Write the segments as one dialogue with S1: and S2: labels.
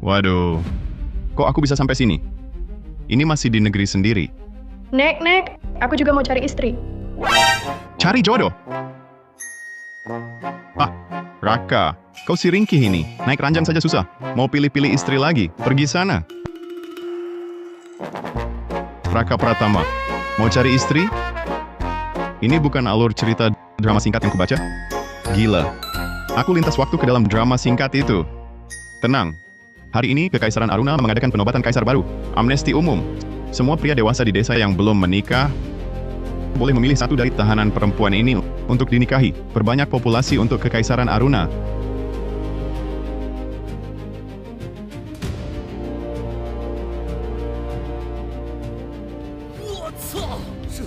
S1: Waduh, kok aku bisa sampai sini? Ini masih di negeri sendiri.
S2: Nek, aku juga mau cari istri.
S1: Cari jodoh? Ah, Raka, kau si ringkih ini. Naik ranjang saja susah. Mau pilih-pilih istri lagi, pergi sana. Raka Pratama, mau cari istri? Ini bukan alur cerita drama singkat yang kubaca. Gila, aku lintas waktu ke dalam drama singkat itu. Tenang, hari ini Kekaisaran Aruna mengadakan penobatan kaisar baru, amnesti umum. Semua pria dewasa di desa yang belum menikah boleh memilih satu dari tahanan perempuan ini untuk dinikahi. Perbanyak populasi untuk Kekaisaran Aruna.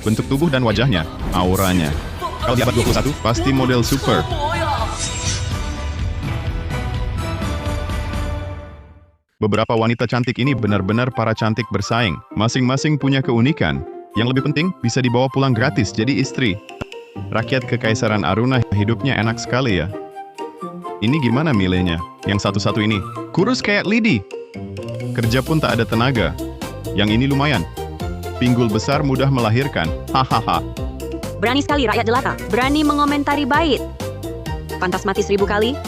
S1: Bentuk tubuh dan wajahnya, auranya. Kalau di abad 21, pasti model super. Beberapa wanita cantik ini benar-benar para cantik bersaing. Masing-masing punya keunikan. Yang lebih penting, bisa dibawa pulang gratis jadi istri. Rakyat Kekaisaran Aruna hidupnya enak sekali ya. Ini gimana milihnya? Yang satu-satu ini, kurus kayak lidi. Kerja pun tak ada tenaga. Yang ini lumayan. Pinggul besar mudah melahirkan. Hahaha.
S3: Berani sekali rakyat jelata. Berani mengomentari bait. Pantas mati 1000 kali.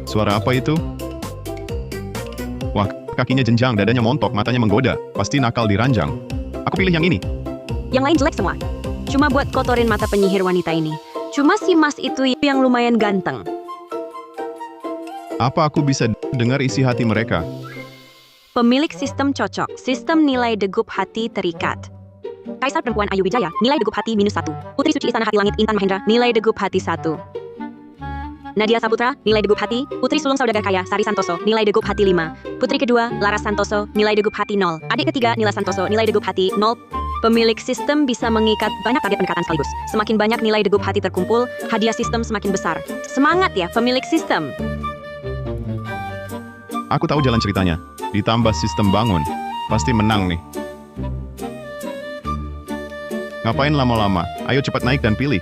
S1: Suara apa itu? Wah, kakinya jenjang, dadanya montok, matanya menggoda. Pasti nakal di ranjang. Aku pilih yang ini.
S3: Yang lain jelek semua. Cuma buat kotorin mata penyihir wanita ini. Cuma si Mas itu yang lumayan ganteng.
S1: Apa aku bisa dengar isi hati mereka?
S3: Pemilik sistem cocok. Sistem nilai degup hati terikat. Kaisar perempuan Ayu Wijaya, nilai degup hati -1. Putri Suci Istana Hati Langit Intan Mahendra, nilai degup hati 1. Nadia Saputra, nilai degup hati. Putri sulung saudagar kaya Sari Santoso, nilai degup hati 5. Putri kedua, Laras Santoso, nilai degup hati 0. Adik ketiga, Nila Santoso, nilai degup hati 0. Pemilik sistem bisa mengikat banyak target pendekatan sekaligus. Semakin banyak nilai degup hati terkumpul, hadiah sistem semakin besar. Semangat ya pemilik sistem.
S1: Aku tahu jalan ceritanya. Ditambah sistem bangun. Pasti menang nih. Ngapain lama-lama? Ayo cepat naik dan pilih.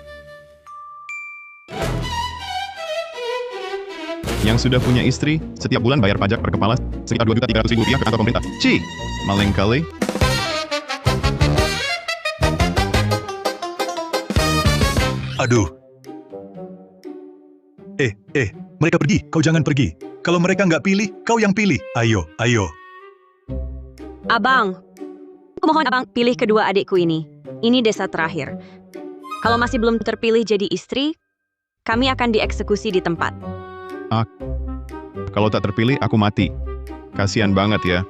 S1: Yang sudah punya istri, setiap bulan bayar pajak per kepala sekitar Rp2.300.000 ke kantor pemerintah. Maling kali.
S4: Aduh. Mereka pergi, kau jangan pergi. Kalau mereka nggak pilih, kau yang pilih. Ayo.
S3: Abang, aku mohon abang pilih kedua adikku ini. Ini desa terakhir. Kalau masih belum terpilih jadi istri, kami akan dieksekusi di tempat.
S1: Kalau tak terpilih, aku mati. Kasian banget ya.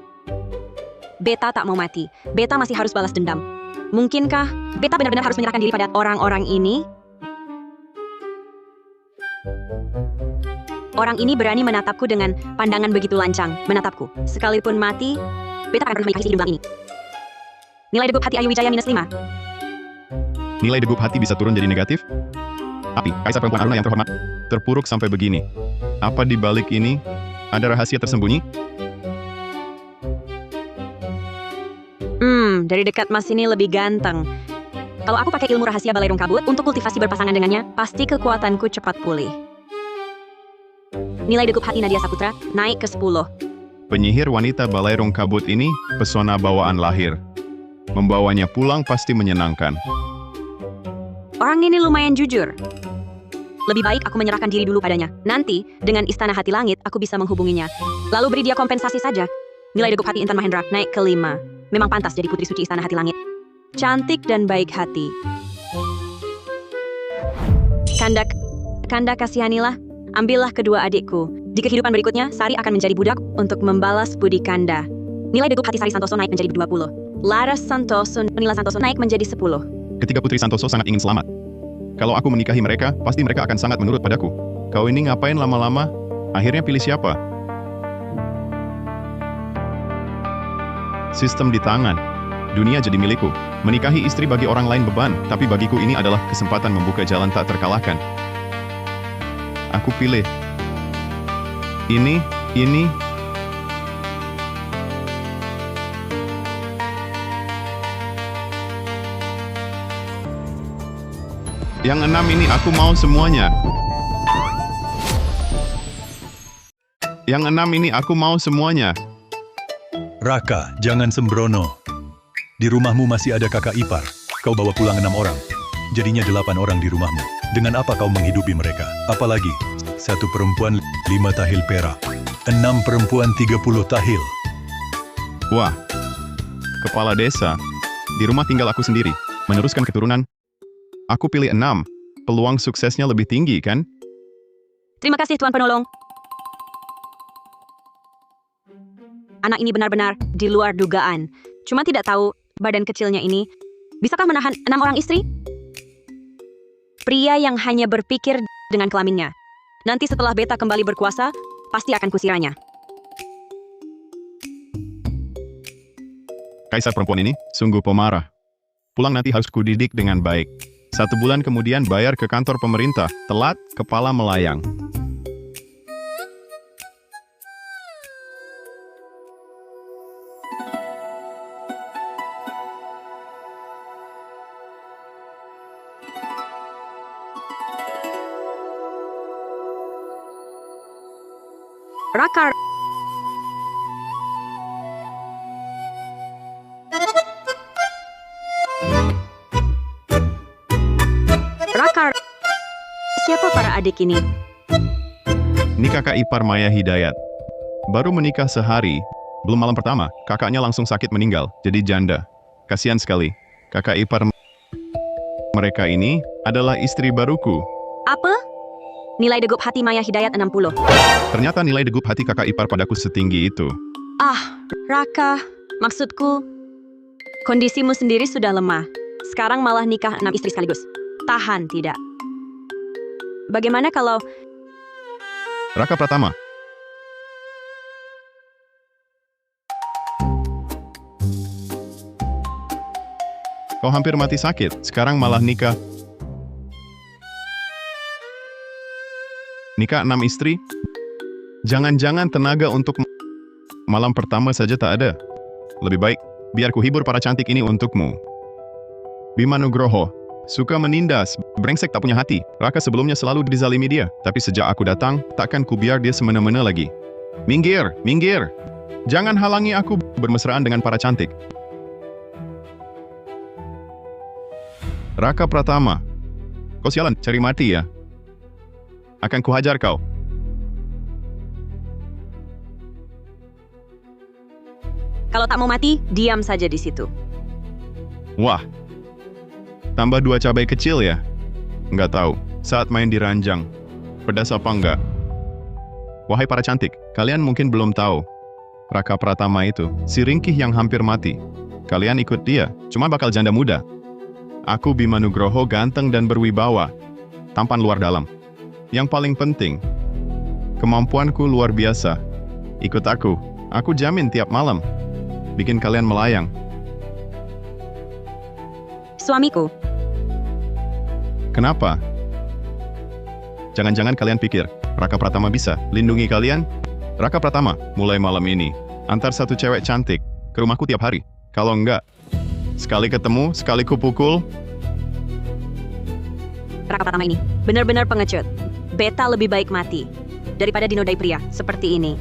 S3: Beta tak mau mati. Beta masih harus balas dendam. Mungkinkah Beta benar-benar harus menyerahkan diri pada orang-orang ini? Orang ini berani menatapku dengan pandangan begitu lancang. Menatapku. Sekalipun mati, Beta akan pernah menikahi si hidung ini. Nilai degup hati Ayu Wijaya -5.
S1: Nilai degup hati bisa turun jadi negatif? Tapi, Kaisar Perempuan Aruna yang terhormat, terpuruk sampai begini. Apa di balik ini? Ada rahasia tersembunyi?
S3: Dari dekat Mas ini lebih ganteng. Kalau aku pakai ilmu rahasia balai rung kabut untuk kultivasi berpasangan dengannya, pasti kekuatanku cepat pulih. Nilai degup hati Nadia Saputra naik ke 10.
S1: Penyihir wanita Balairung Kabut ini pesona bawaan lahir. Membawanya pulang pasti menyenangkan.
S3: Orang ini lumayan jujur. Lebih baik aku menyerahkan diri dulu padanya. Nanti, dengan Istana Hati Langit, aku bisa menghubunginya. Lalu beri dia kompensasi saja. Nilai degup hati Intan Mahendra naik ke 5. Memang pantas jadi Putri Suci Istana Hati Langit. Cantik dan baik hati. Kanda kasihanilah. Ambillah kedua adikku. Di kehidupan berikutnya, Sari akan menjadi budak untuk membalas budi Kanda. Nilai degup hati Sari Santoso naik menjadi 20. Laras Santoso, Nila Santoso naik menjadi 10.
S1: Ketiga Putri Santoso sangat ingin selamat. Kalau aku menikahi mereka, pasti mereka akan sangat menurut padaku. Kau ini ngapain lama-lama? Akhirnya pilih siapa? Sistem di tangan. Dunia jadi milikku. Menikahi istri bagi orang lain beban, tapi bagiku ini adalah kesempatan membuka jalan tak terkalahkan. Aku pilih. Ini. Yang 6 ini aku mau semuanya. Yang 6 ini aku mau semuanya.
S4: Raka, jangan sembrono. Di rumahmu masih ada kakak ipar. Kau bawa pulang 6 orang. Jadinya 8 orang di rumahmu. Dengan apa kau menghidupi mereka? Apalagi, 1 perempuan 5 tahil perak. 6 perempuan 30 tahil.
S1: Wah, kepala desa. Di rumah tinggal aku sendiri. Meneruskan keturunan. Aku pilih 6. Peluang suksesnya lebih tinggi, kan?
S3: Terima kasih Tuan Penolong. Anak ini benar-benar di luar dugaan. Cuma tidak tahu badan kecilnya ini bisakah menahan 6 orang istri? Pria yang hanya berpikir dengan kelaminnya. Nanti setelah beta kembali berkuasa, pasti akan kusiranya.
S1: Kaisar perempuan ini sungguh pemarah. Pulang nanti harus kudidik dengan baik. 1 bulan kemudian bayar ke kantor pemerintah. Telat, kepala melayang.
S3: Raka. Raka. Siapa para adik ini?
S1: Ini kakak ipar Maya Hidayat. Baru menikah sehari. Belum malam pertama, kakaknya langsung sakit meninggal. Jadi janda. Kasihan sekali. Kakak ipar mereka ini adalah istri baruku.
S3: Apa? Nilai degup hati Maya Hidayat 60.
S1: Ternyata nilai degup hati kakak ipar padaku setinggi itu.
S3: Ah, Raka. Maksudku, kondisimu sendiri sudah lemah. Sekarang malah nikah 6 istri sekaligus. Tahan, tidak? Bagaimana kalau...
S1: Raka Pratama. Kau hampir mati sakit, sekarang malah nikah. Nikah 6 istri? Jangan-jangan tenaga untuk malam pertama saja tak ada. Lebih baik, biar ku hibur para cantik ini untukmu. Bima Nugroho, suka menindas, brengsek tak punya hati. Raka sebelumnya selalu dizalimi dia, tapi sejak aku datang, takkan ku biar dia semena-mena lagi. Minggir, minggir! Jangan halangi aku bermesraan dengan para cantik. Raka Pratama, kau sialan, cari mati ya? Akan kuhajar kau.
S3: Kalau tak mau mati, diam saja di situ.
S1: Wah, tambah 2 cabai kecil ya? Nggak tahu, saat main di ranjang. Pedas apa enggak? Wahai para cantik, kalian mungkin belum tahu. Raka Pratama itu, si ringkih yang hampir mati. Kalian ikut dia, cuma bakal janda muda. Aku Bima Nugroho ganteng dan berwibawa. Tampan luar dalam. Yang paling penting, kemampuanku luar biasa. Ikut aku jamin tiap malam. Bikin kalian melayang.
S3: Suamiku,
S1: Kenapa? Jangan-jangan kalian pikir, Raka Pratama bisa lindungi kalian? Raka Pratama, mulai malam ini, antar 1 cewek cantik ke rumahku tiap hari. Kalau enggak, sekali ketemu, sekali kupukul.
S3: Raka Pratama ini benar-benar pengecut. Beta lebih baik mati daripada dinodai pria seperti ini.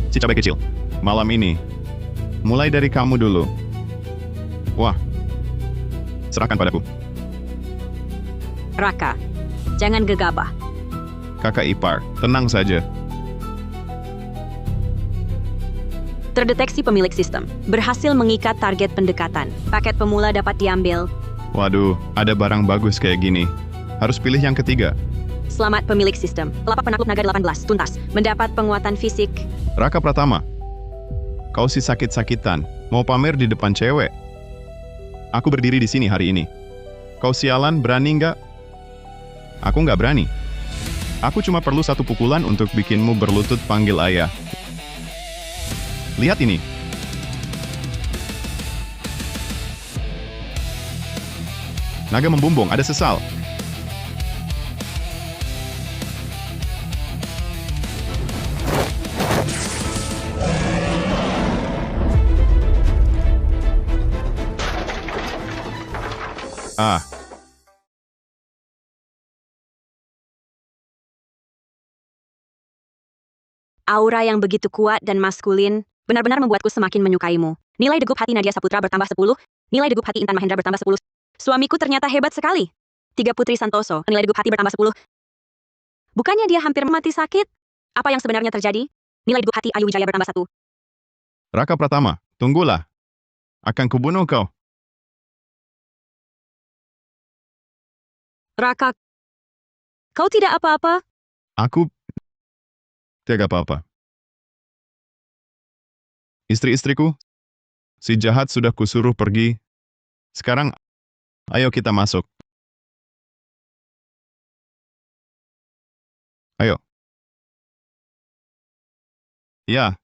S1: Si cabai kecil, malam ini, mulai dari kamu dulu. Wah, serahkan padaku.
S3: Raka, jangan gegabah.
S1: Kakak ipar, tenang saja.
S3: Terdeteksi pemilik sistem. Berhasil mengikat target pendekatan. Paket pemula dapat diambil.
S1: Waduh, ada barang bagus kayak gini. Harus pilih yang ketiga.
S3: Selamat pemilik sistem. Lapak penakluk naga 18, tuntas. Mendapat penguatan fisik.
S1: Raka Pratama, kau si sakit-sakitan, mau pamer di depan cewek. Aku berdiri di sini hari ini. Kau sialan, berani nggak? Aku nggak berani. Aku cuma perlu 1 pukulan untuk bikinmu berlutut panggil ayah. Lihat ini. Naga membumbung, ada sesal. Ah,
S3: Aura yang begitu kuat dan maskulin benar-benar membuatku semakin menyukaimu. Nilai degup hati Nadia Saputra bertambah 10. Nilai degup hati Intan Mahendra bertambah 10. Suamiku ternyata hebat sekali. 3 Putri Santoso, nilai degup hati bertambah 10. Bukannya dia hampir mati sakit? Apa yang sebenarnya terjadi? Nilai degup hati Ayu Wijaya bertambah 1.
S1: Raka Pratama, tunggulah. Akan kubunuh kau.
S3: Raka, kau tidak apa-apa?
S1: Aku tidak apa-apa. Istri-istriku, si jahat sudah kusuruh pergi. Sekarang, ayo kita masuk. Ayo. Ya,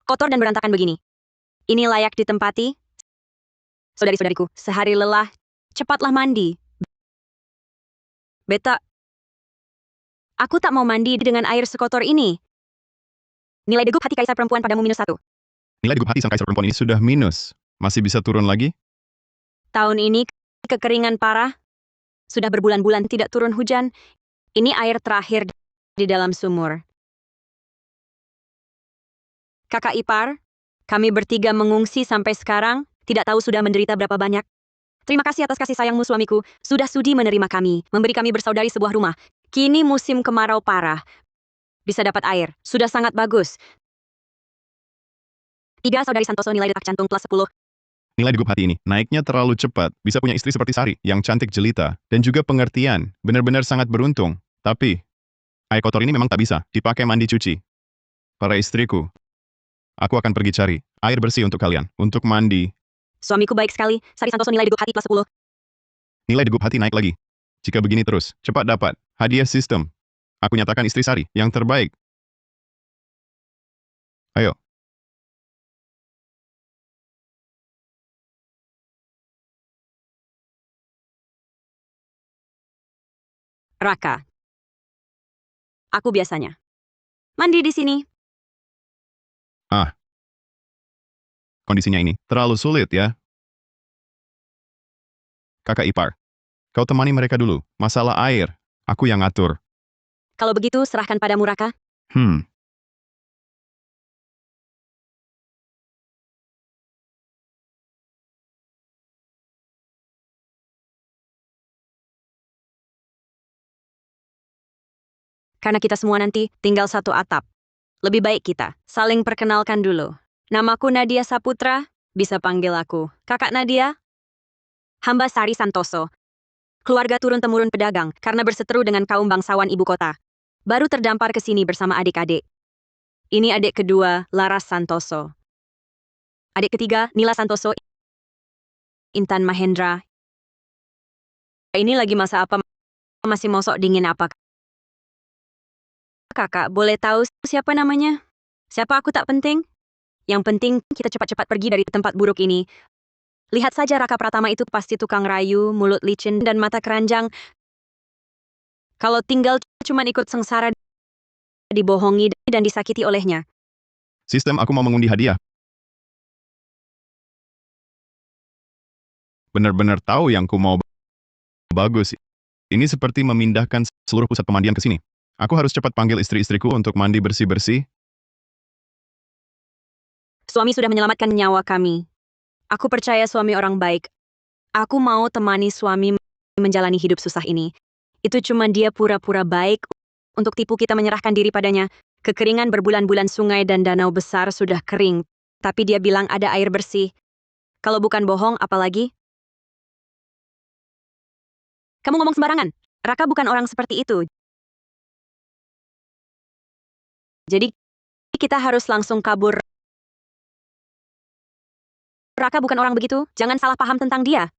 S3: Kotor dan berantakan begini. Ini layak ditempati? Saudari-saudariku, sehari lelah, cepatlah mandi. Beta, aku tak mau mandi dengan air sekotor ini. Nilai degup hati kaisar perempuan padamu -1.
S1: nilai degup hati sang kaisar perempuan ini sudah minus. Masih bisa turun lagi?
S3: Tahun ini kekeringan parah. Sudah berbulan-bulan tidak turun hujan. Ini air terakhir di dalam sumur. Kakak ipar, kami bertiga mengungsi sampai sekarang, tidak tahu sudah menderita berapa banyak. Terima kasih atas kasih sayangmu suamiku, sudah sudi menerima kami, memberi kami bersaudari sebuah rumah. Kini musim kemarau parah. Bisa dapat air, sudah sangat bagus. 3 Saudari Santoso nilai detak jantung plus 10.
S1: Nilai degup hati ini naiknya terlalu cepat. Bisa punya istri seperti Sari, yang cantik jelita, dan juga pengertian. Benar-benar sangat beruntung. Tapi, air kotor ini memang tak bisa dipakai mandi cuci. Para istriku, aku akan pergi cari air bersih untuk kalian, untuk mandi.
S3: Suamiku baik sekali, Sari Santoso nilai degup hati plus 10.
S1: Nilai degup hati naik lagi. Jika begini terus, cepat dapat hadiah sistem. Aku nyatakan istri Sari yang terbaik. Ayo.
S3: Raka. Aku biasanya. Mandi di sini.
S1: Kondisinya ini terlalu sulit ya. Kakak ipar, kau temani mereka dulu. Masalah air, aku yang ngatur.
S3: Kalau begitu, serahkan padamu Raka.
S1: Hmm,
S3: Karena kita semua nanti tinggal satu atap. Lebih baik kita saling perkenalkan dulu. Namaku Nadia Saputra, bisa panggil aku Kakak Nadia. Hamba Sari Santoso. Keluarga turun-temurun pedagang karena berseteru dengan kaum bangsawan ibu kota. Baru terdampar ke sini bersama adik-adik. Ini adik kedua, Laras Santoso. Adik ketiga, Nila Santoso, Intan Mahendra. Ini lagi masa apa? Masih mosok dingin apa? Kakak, boleh tahu siapa namanya? Siapa aku tak penting? Yang penting kita cepat-cepat pergi dari tempat buruk ini. Lihat saja Raka Pratama itu pasti tukang rayu, mulut licin, dan mata keranjang. Kalau tinggal cuma ikut sengsara, dibohongi, dan disakiti olehnya.
S1: sistem aku mau mengundi hadiah. Benar-benar tahu yang ku mau. Bagus. Ini seperti memindahkan seluruh pusat pemandian ke sini. Aku harus cepat panggil istri-istriku untuk mandi bersih-bersih.
S3: Suami sudah menyelamatkan nyawa kami. Aku percaya suami orang baik. Aku mau temani suami menjalani hidup susah ini. Itu cuma dia pura-pura baik untuk tipu kita menyerahkan diri padanya. Kekeringan berbulan-bulan sungai dan danau besar sudah kering. Tapi dia bilang ada air bersih. Kalau bukan bohong, apalagi? Kamu ngomong sembarangan. Raka bukan orang seperti itu. Jadi, kita harus langsung kabur. Raka bukan orang begitu. Jangan salah paham tentang dia.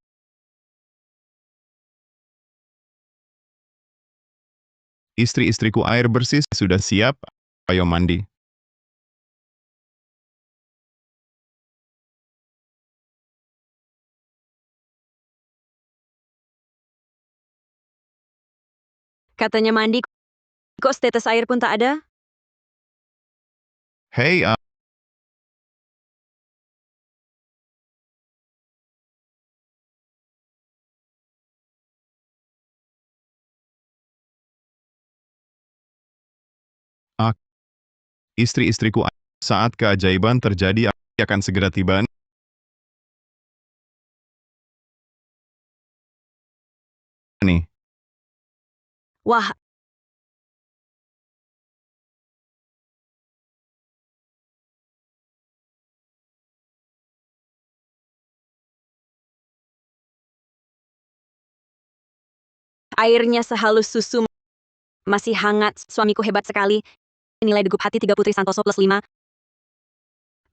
S1: Istri-istriku air bersih sudah siap. Ayo mandi.
S3: Katanya mandi, kok setetes air pun tak ada?
S1: Hei, istri-istriku, saat keajaiban terjadi akan segera tiba nih.
S3: Wah, airnya sehalus susu, masih hangat, suamiku hebat sekali. Nilai degup hati 3 Putri Santoso plus 5.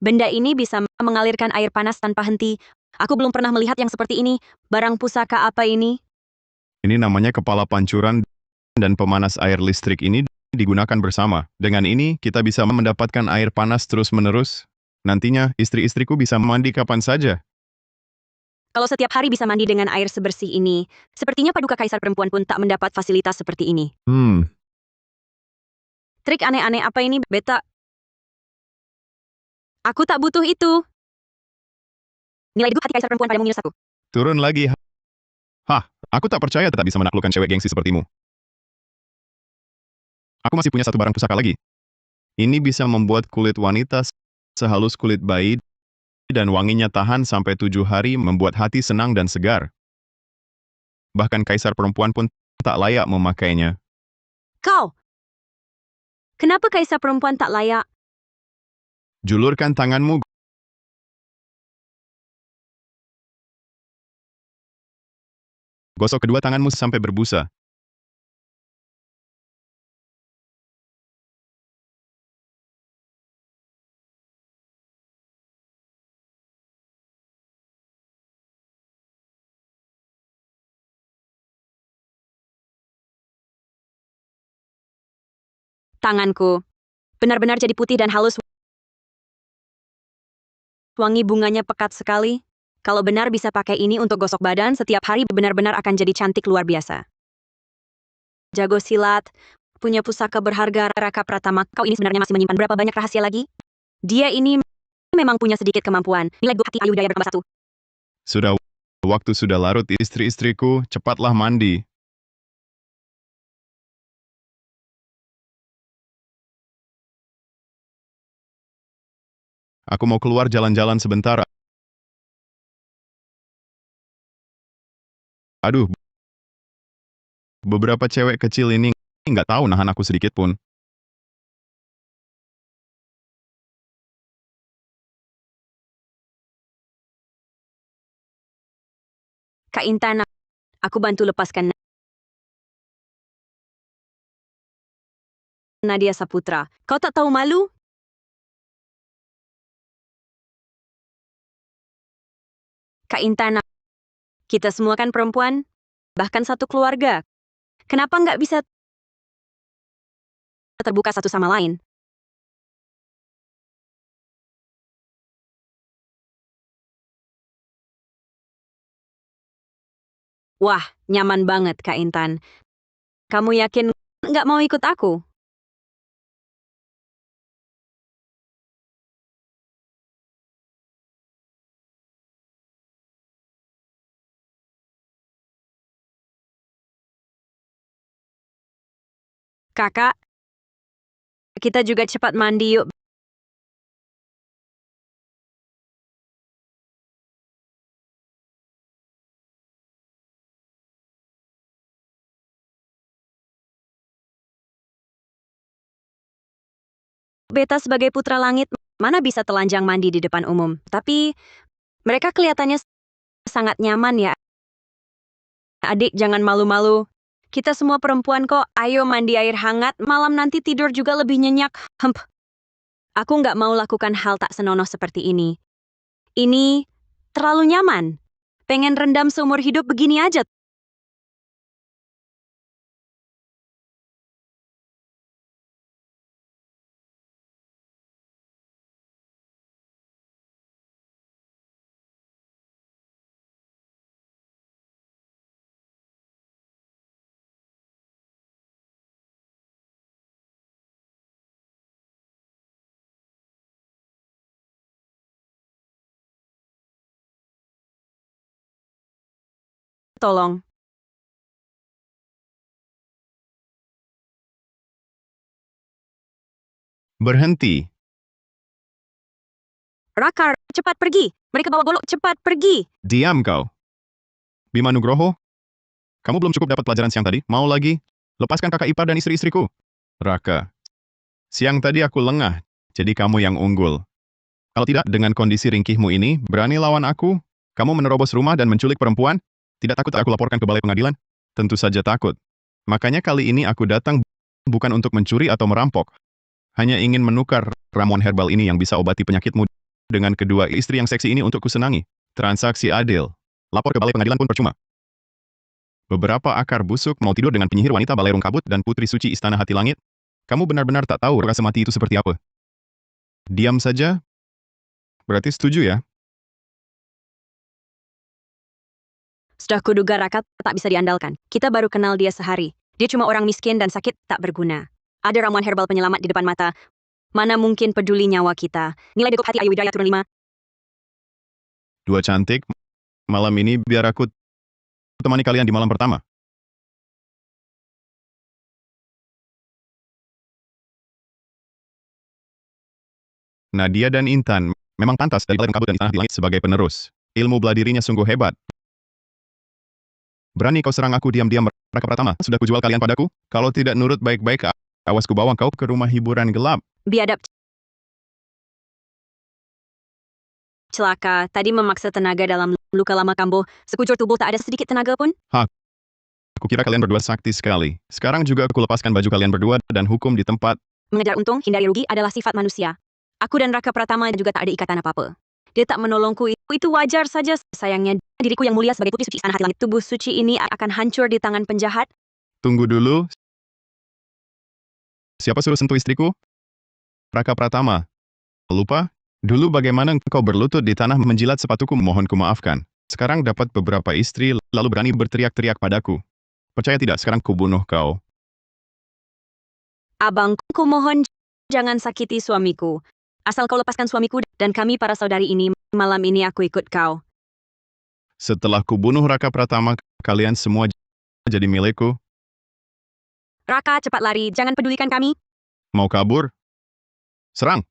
S3: Benda ini bisa mengalirkan air panas tanpa henti. Aku belum pernah melihat yang seperti ini. Barang pusaka apa ini?
S1: Ini namanya kepala pancuran dan pemanas air listrik ini digunakan bersama. Dengan ini, kita bisa mendapatkan air panas terus-menerus. Nantinya, istri-istriku bisa mandi kapan saja.
S3: Kalau setiap hari bisa mandi dengan air sebersih ini, sepertinya paduka kaisar perempuan pun tak mendapat fasilitas seperti ini. Trik aneh-aneh apa ini, Beta? Aku tak butuh itu. Nilai degup hati kaisar perempuan padamu -1.
S1: Turun lagi. Hah, aku tak percaya tak bisa menaklukkan cewek gengsi sepertimu. Aku masih punya satu barang pusaka lagi. Ini bisa membuat kulit wanita sehalus kulit bayi dan wanginya tahan sampai 7 hari membuat hati senang dan segar. Bahkan kaisar perempuan pun tak layak memakainya.
S3: Kau! Kenapa kaisar perempuan tak layak?
S1: Julurkan tanganmu, gosok kedua tanganmu sampai berbusa.
S3: Tanganku benar-benar jadi putih dan halus. Wangi bunganya pekat sekali. Kalau benar bisa pakai ini untuk gosok badan setiap hari benar-benar akan jadi cantik luar biasa. Jago silat, punya pusaka berharga Raka Pratama. Kau ini sebenarnya masih menyimpan berapa banyak rahasia lagi? Dia ini memang punya sedikit kemampuan. Nilai degup hati Ayudhya bertambah 1.
S1: Sudah, waktu sudah larut istri-istriku, cepatlah mandi. Aku mau keluar jalan-jalan sebentar. Aduh, beberapa cewek kecil ini nggak tahu nahan aku sedikit pun.
S3: Kak Intan, aku bantu lepaskan Nadia Saputra. Kau tak tahu malu? Kak Intan, kita semua kan perempuan, bahkan satu keluarga. Kenapa nggak bisa terbuka satu sama lain? Wah, nyaman banget Kak Intan. Kamu yakin nggak mau ikut aku? Kakak, kita juga cepat mandi yuk. Beta sebagai putra langit, mana bisa telanjang mandi di depan umum. Tapi mereka kelihatannya sangat nyaman ya. Adik, jangan malu-malu. Kita semua perempuan kok, ayo mandi air hangat, malam nanti tidur juga lebih nyenyak. Aku nggak mau lakukan hal tak senonoh seperti ini. Ini terlalu nyaman. Pengen rendam seumur hidup begini aja. tolong.
S1: Berhenti.
S3: Raka, cepat pergi. Mereka bawa golok, cepat pergi.
S1: Diam kau. Bima Nugroho, kamu belum cukup dapat pelajaran siang tadi? Mau lagi? Lepaskan kakak ipar dan istri-istriku. Raka, siang tadi aku lengah, jadi kamu yang unggul. Kalau tidak, dengan kondisi ringkihmu ini, berani lawan aku? Kamu menerobos rumah dan menculik perempuan? Tidak takut aku laporkan ke balai pengadilan? Tentu saja takut. Makanya kali ini aku datang bukan untuk mencuri atau merampok. Hanya ingin menukar ramuan herbal ini yang bisa obati penyakitmu dengan kedua istri yang seksi ini untuk kusenangi. Transaksi adil. Lapor ke balai pengadilan pun percuma. Beberapa akar busuk mau tidur dengan penyihir wanita Balai Rungkabut dan putri suci Istana Hati Langit. Kamu benar-benar tak tahu rasa mati itu seperti apa. Diam saja? Berarti setuju ya?
S3: Sudah kuduga Raka tak bisa diandalkan. Kita baru kenal dia sehari. Dia cuma orang miskin dan sakit tak berguna. Ada ramuan herbal penyelamat di depan mata. Mana mungkin peduli nyawa kita. Nilai degup hati Ayu Wijaya turun 5.
S1: Dua cantik, malam ini biar aku temani kalian di malam pertama. Nadia dan Intan memang pantas dari Balai Rungkabut dan Istana Hati Langit sebagai penerus. Ilmu bela dirinya sungguh hebat. Berani kau serang aku diam-diam, Raka Pratama? Sudah kujual kalian padaku? Kalau tidak nurut baik-baik, awas ku bawa kau ke rumah hiburan gelap.
S3: Biadab. Celaka, tadi memaksa tenaga dalam luka lama kambuh. Sekujur tubuh tak ada sedikit tenaga pun.
S1: Aku kira kalian berdua sakti sekali. Sekarang juga aku lepaskan baju kalian berdua dan hukum di tempat.
S3: Mengejar untung, hindari rugi adalah sifat manusia. Aku dan Raka Pratama juga tak ada ikatan apa-apa. Dia tak menolongku, itu wajar saja. Sayangnya, diriku yang mulia sebagai putri suci Istana Hati Langit, tubuh suci ini akan hancur di tangan penjahat.
S1: Tunggu dulu. Siapa suruh sentuh istriku? Raka Pratama. Lupa? Dulu bagaimana kau berlutut di tanah menjilat sepatuku, mohon ku maafkan. Sekarang dapat beberapa istri, lalu berani berteriak-teriak padaku. Percaya tidak, sekarang ku bunuh kau.
S3: Abangku mohon jangan sakiti suamiku. Asal kau lepaskan suamiku dan kami para saudari ini, malam ini aku ikut kau.
S1: Setelah ku bunuh Raka Pratama, kalian semua jadi milikku.
S3: Raka, cepat lari, jangan pedulikan kami.
S1: Mau kabur? Serang.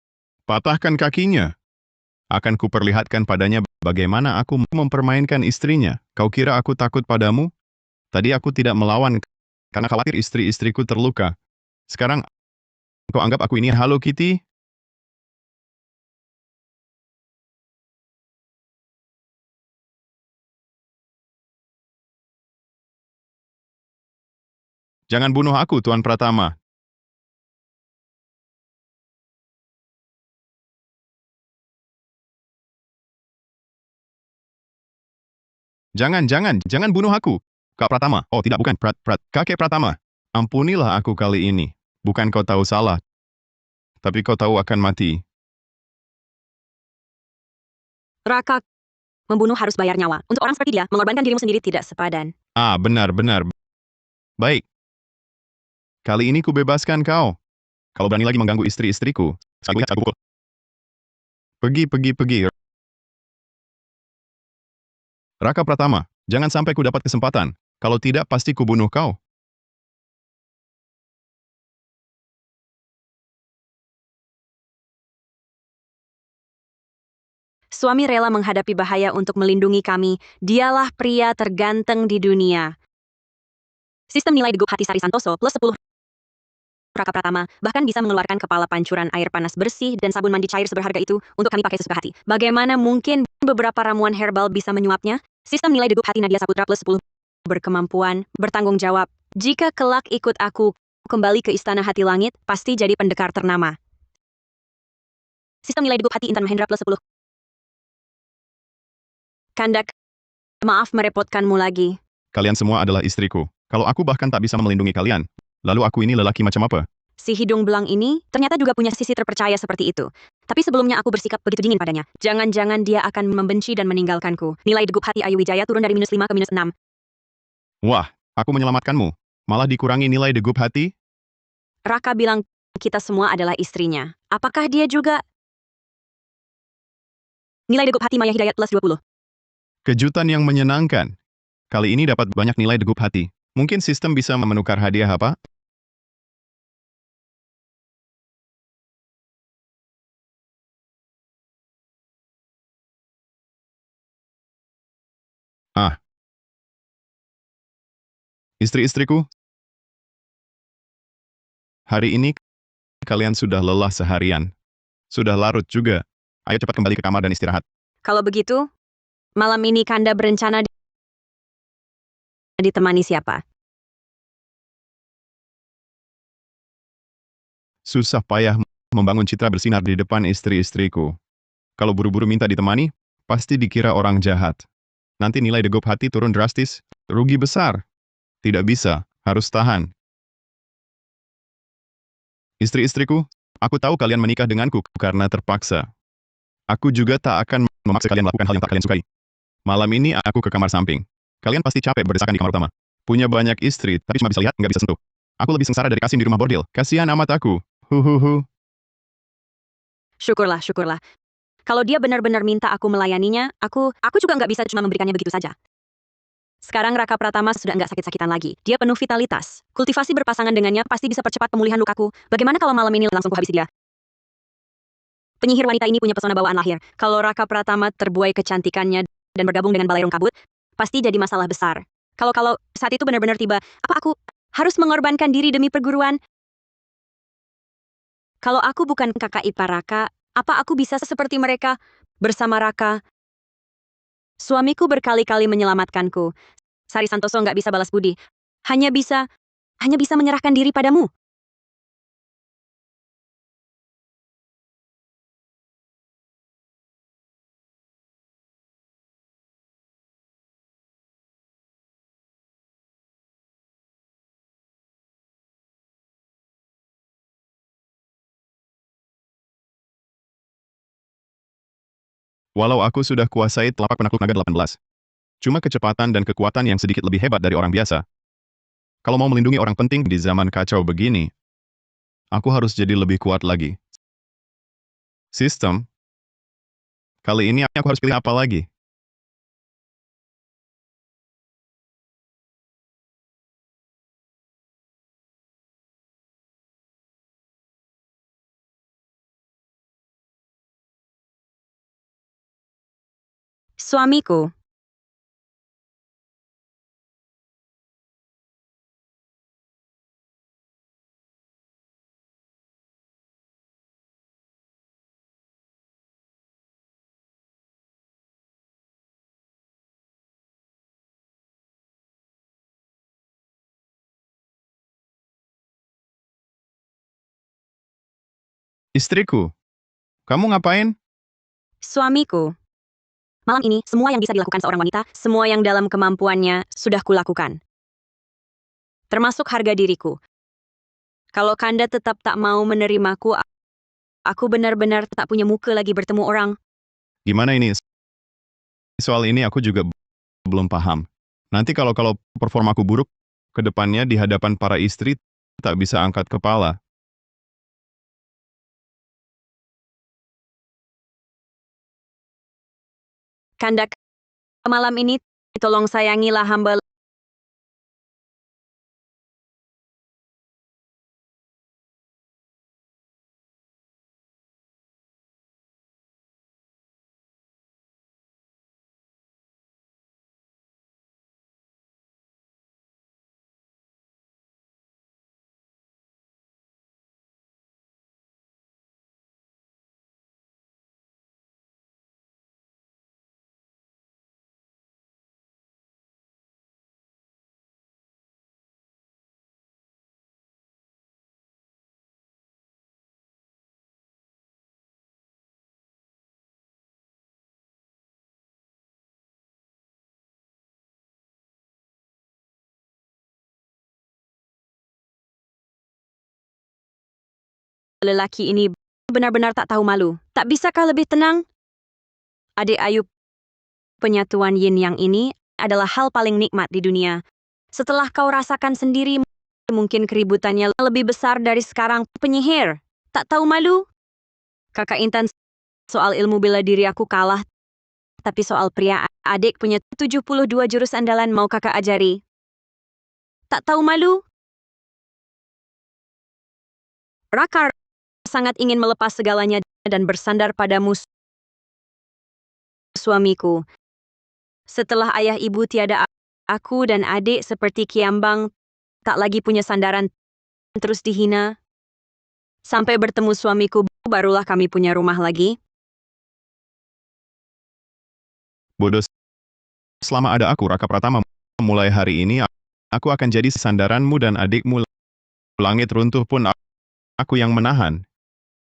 S1: Patahkan kakinya. Akan kuperlihatkan padanya bagaimana aku mempermainkan istrinya. Kau kira aku takut padamu? Tadi aku tidak melawan karena khawatir istri-istriku terluka. Sekarang, kau anggap aku ini Hello Kitty? Jangan bunuh aku, Tuan Pratama. Jangan bunuh aku. Kak Pratama. Oh tidak, bukan. Kakek Pratama. Ampunilah aku kali ini. Bukan kau tahu salah. Tapi kau tahu akan mati.
S3: Raka, membunuh harus bayar nyawa. Untuk orang seperti dia, mengorbankan dirimu sendiri tidak sepadan.
S1: Benar. Baik. Kali ini ku bebaskan kau. Kalau berani lagi mengganggu istri-istriku, saya lihat aku pukul. Pergi. Raka Pratama, jangan sampai ku dapat kesempatan. Kalau tidak, pasti ku bunuh kau.
S3: Suami rela menghadapi bahaya untuk melindungi kami. Dialah pria terganteng di dunia. Sistem nilai degup hati Sari Santoso plus 10. Raka Pratama bahkan bisa mengeluarkan kepala pancuran air panas bersih dan sabun mandi cair seberharga itu untuk kami pakai sesuka hati. Bagaimana mungkin beberapa ramuan herbal bisa menyuapnya? Sistem nilai degup hati Nadia Saputra plus 10. Berkemampuan, bertanggung jawab. Jika kelak ikut aku kembali ke Istana Hati Langit, pasti jadi pendekar ternama. Sistem nilai degup hati Intan Mahendra plus 10. Kandak, maaf merepotkanmu lagi.
S1: Kalian semua adalah istriku. Kalau aku bahkan tak bisa melindungi kalian, lalu aku ini lelaki macam apa?
S3: Si hidung belang ini ternyata juga punya sisi terpercaya seperti itu. Tapi sebelumnya aku bersikap begitu dingin padanya. Jangan-jangan dia akan membenci dan meninggalkanku. Nilai degup hati Ayu Wijaya turun dari -5 ke -6.
S1: Wah, aku menyelamatkanmu. Malah dikurangi nilai degup hati?
S3: Raka bilang kita semua adalah istrinya. Apakah dia juga? Nilai degup hati Maya Hidayat plus 20.
S1: Kejutan yang menyenangkan. Kali ini dapat banyak nilai degup hati. Mungkin sistem bisa menukar hadiah apa? Ah, istri-istriku, hari ini kalian sudah lelah seharian. Sudah larut juga. Ayo cepat kembali ke kamar dan istirahat.
S3: Kalau begitu, malam ini Kanda berencana ditemani siapa?
S1: Susah payah membangun citra bersinar di depan istri-istriku. Kalau buru-buru minta ditemani, pasti dikira orang jahat. Nanti nilai degup hati turun drastis, rugi besar. Tidak bisa, harus tahan. Istri-istriku, aku tahu kalian menikah denganku karena terpaksa. Aku juga tak akan memaksa kalian melakukan hal yang tak kalian sukai. Malam ini aku ke kamar samping. Kalian pasti capek berdesakan di kamar utama. Punya banyak istri, tapi cuma bisa lihat, nggak bisa sentuh. Aku lebih sengsara dari Kasim di rumah bordil. Kasihan amat aku. Huhuhu.
S3: Syukurlah, syukurlah. Kalau dia benar-benar minta aku melayaninya, aku juga nggak bisa cuma memberikannya begitu saja. Sekarang Raka Pratama sudah nggak sakit-sakitan lagi. Dia penuh vitalitas. Kultivasi berpasangan dengannya pasti bisa percepat pemulihan lukaku. Bagaimana kalau malam ini langsung kuhabisi dia? Penyihir wanita ini punya pesona bawaan lahir. Kalau Raka Pratama terbuai kecantikannya dan bergabung dengan Balairung Kabut, pasti jadi masalah besar. Kalau saat itu benar-benar tiba, apa aku harus mengorbankan diri demi perguruan? Kalau aku bukan kakak ipar Raka, apa aku bisa seperti mereka bersama Raka? Suamiku berkali-kali menyelamatkanku. Sari Santoso nggak bisa balas budi. Hanya bisa menyerahkan diri padamu.
S1: Walau aku sudah kuasai telapak penakluk naga 18. Cuma kecepatan dan kekuatan yang sedikit lebih hebat dari orang biasa. Kalau mau melindungi orang penting di zaman kacau begini, aku harus jadi lebih kuat lagi. Sistem, kali ini aku harus pilih apa lagi?
S3: Suamiku,
S1: Istriku, kamu ngapain?
S3: suamiku. Malam ini, semua yang bisa dilakukan seorang wanita, semua yang dalam kemampuannya, sudah kulakukan. Termasuk harga diriku. Kalau Kanda tetap tak mau menerimaku, aku benar-benar tak punya muka lagi bertemu orang.
S1: Gimana ini? Soal ini aku juga belum paham. Nanti kalau performaku buruk, ke depannya di hadapan para istri, tak bisa angkat kepala.
S3: Kanda, malam ini, tolong sayangilah hamba. Lelaki ini benar-benar tak tahu malu. Tak bisakah lebih tenang? Adik Ayu, penyatuan yin yang ini adalah hal paling nikmat di dunia. Setelah kau rasakan sendiri, mungkin keributannya lebih besar dari sekarang. Penyihir, tak tahu malu? Kakak Intan, soal ilmu bela diri aku kalah. Tapi soal pria, adik punya 72 jurus andalan mau kakak ajari. Tak tahu malu? Raka sangat ingin melepas segalanya dan bersandar padamu, suamiku. Setelah ayah ibu tiada, aku dan adik seperti Kiambang tak lagi punya sandaran, terus dihina. Sampai bertemu suamiku, barulah kami punya rumah lagi.
S1: Bodoh. Selama ada aku, Raka Pratama, mulai hari ini aku akan jadi sandaranmu dan adikmu. Langit runtuh pun aku yang menahan.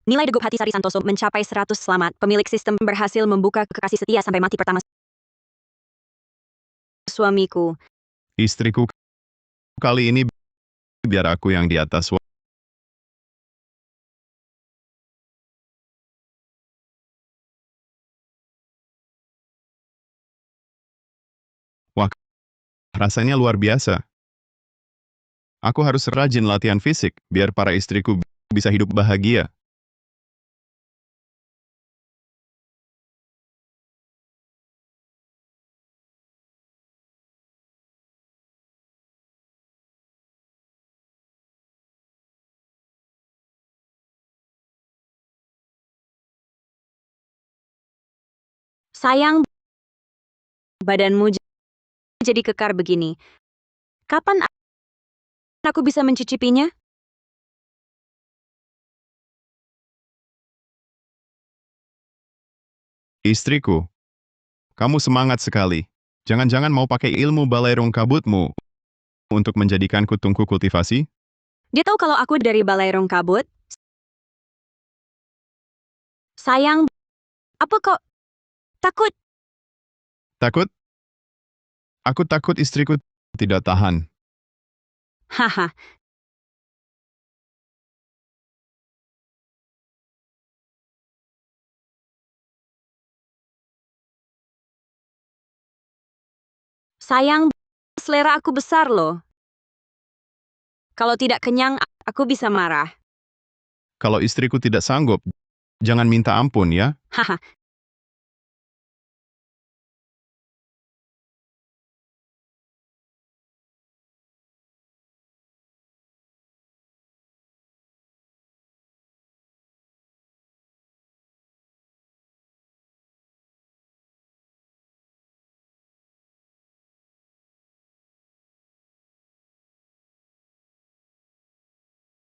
S3: Nilai degup hati Sari Santoso mencapai 100. Selamat, pemilik sistem berhasil membuka kekasih setia sampai mati pertama suamiku.
S1: Istriku, kali ini biar aku yang di atas. Wah, rasanya luar biasa. Aku harus rajin latihan fisik, biar para istriku bisa hidup bahagia.
S3: Sayang, badanmu jadi kekar begini. Kapan aku bisa mencicipinya?
S1: Istriku, kamu semangat sekali. Jangan-jangan mau pakai ilmu Balairung Kabutmu untuk menjadikanku tungku kultivasi?
S3: Dia tahu kalau aku dari Balairung Kabut. Sayang, apa kok takut?
S1: Takut? Aku takut istriku tidak tahan.
S3: Haha, sayang, selera aku besar loh. Kalau tidak kenyang, aku bisa marah.
S1: Kalau istriku tidak sanggup, jangan minta ampun ya.
S3: Haha,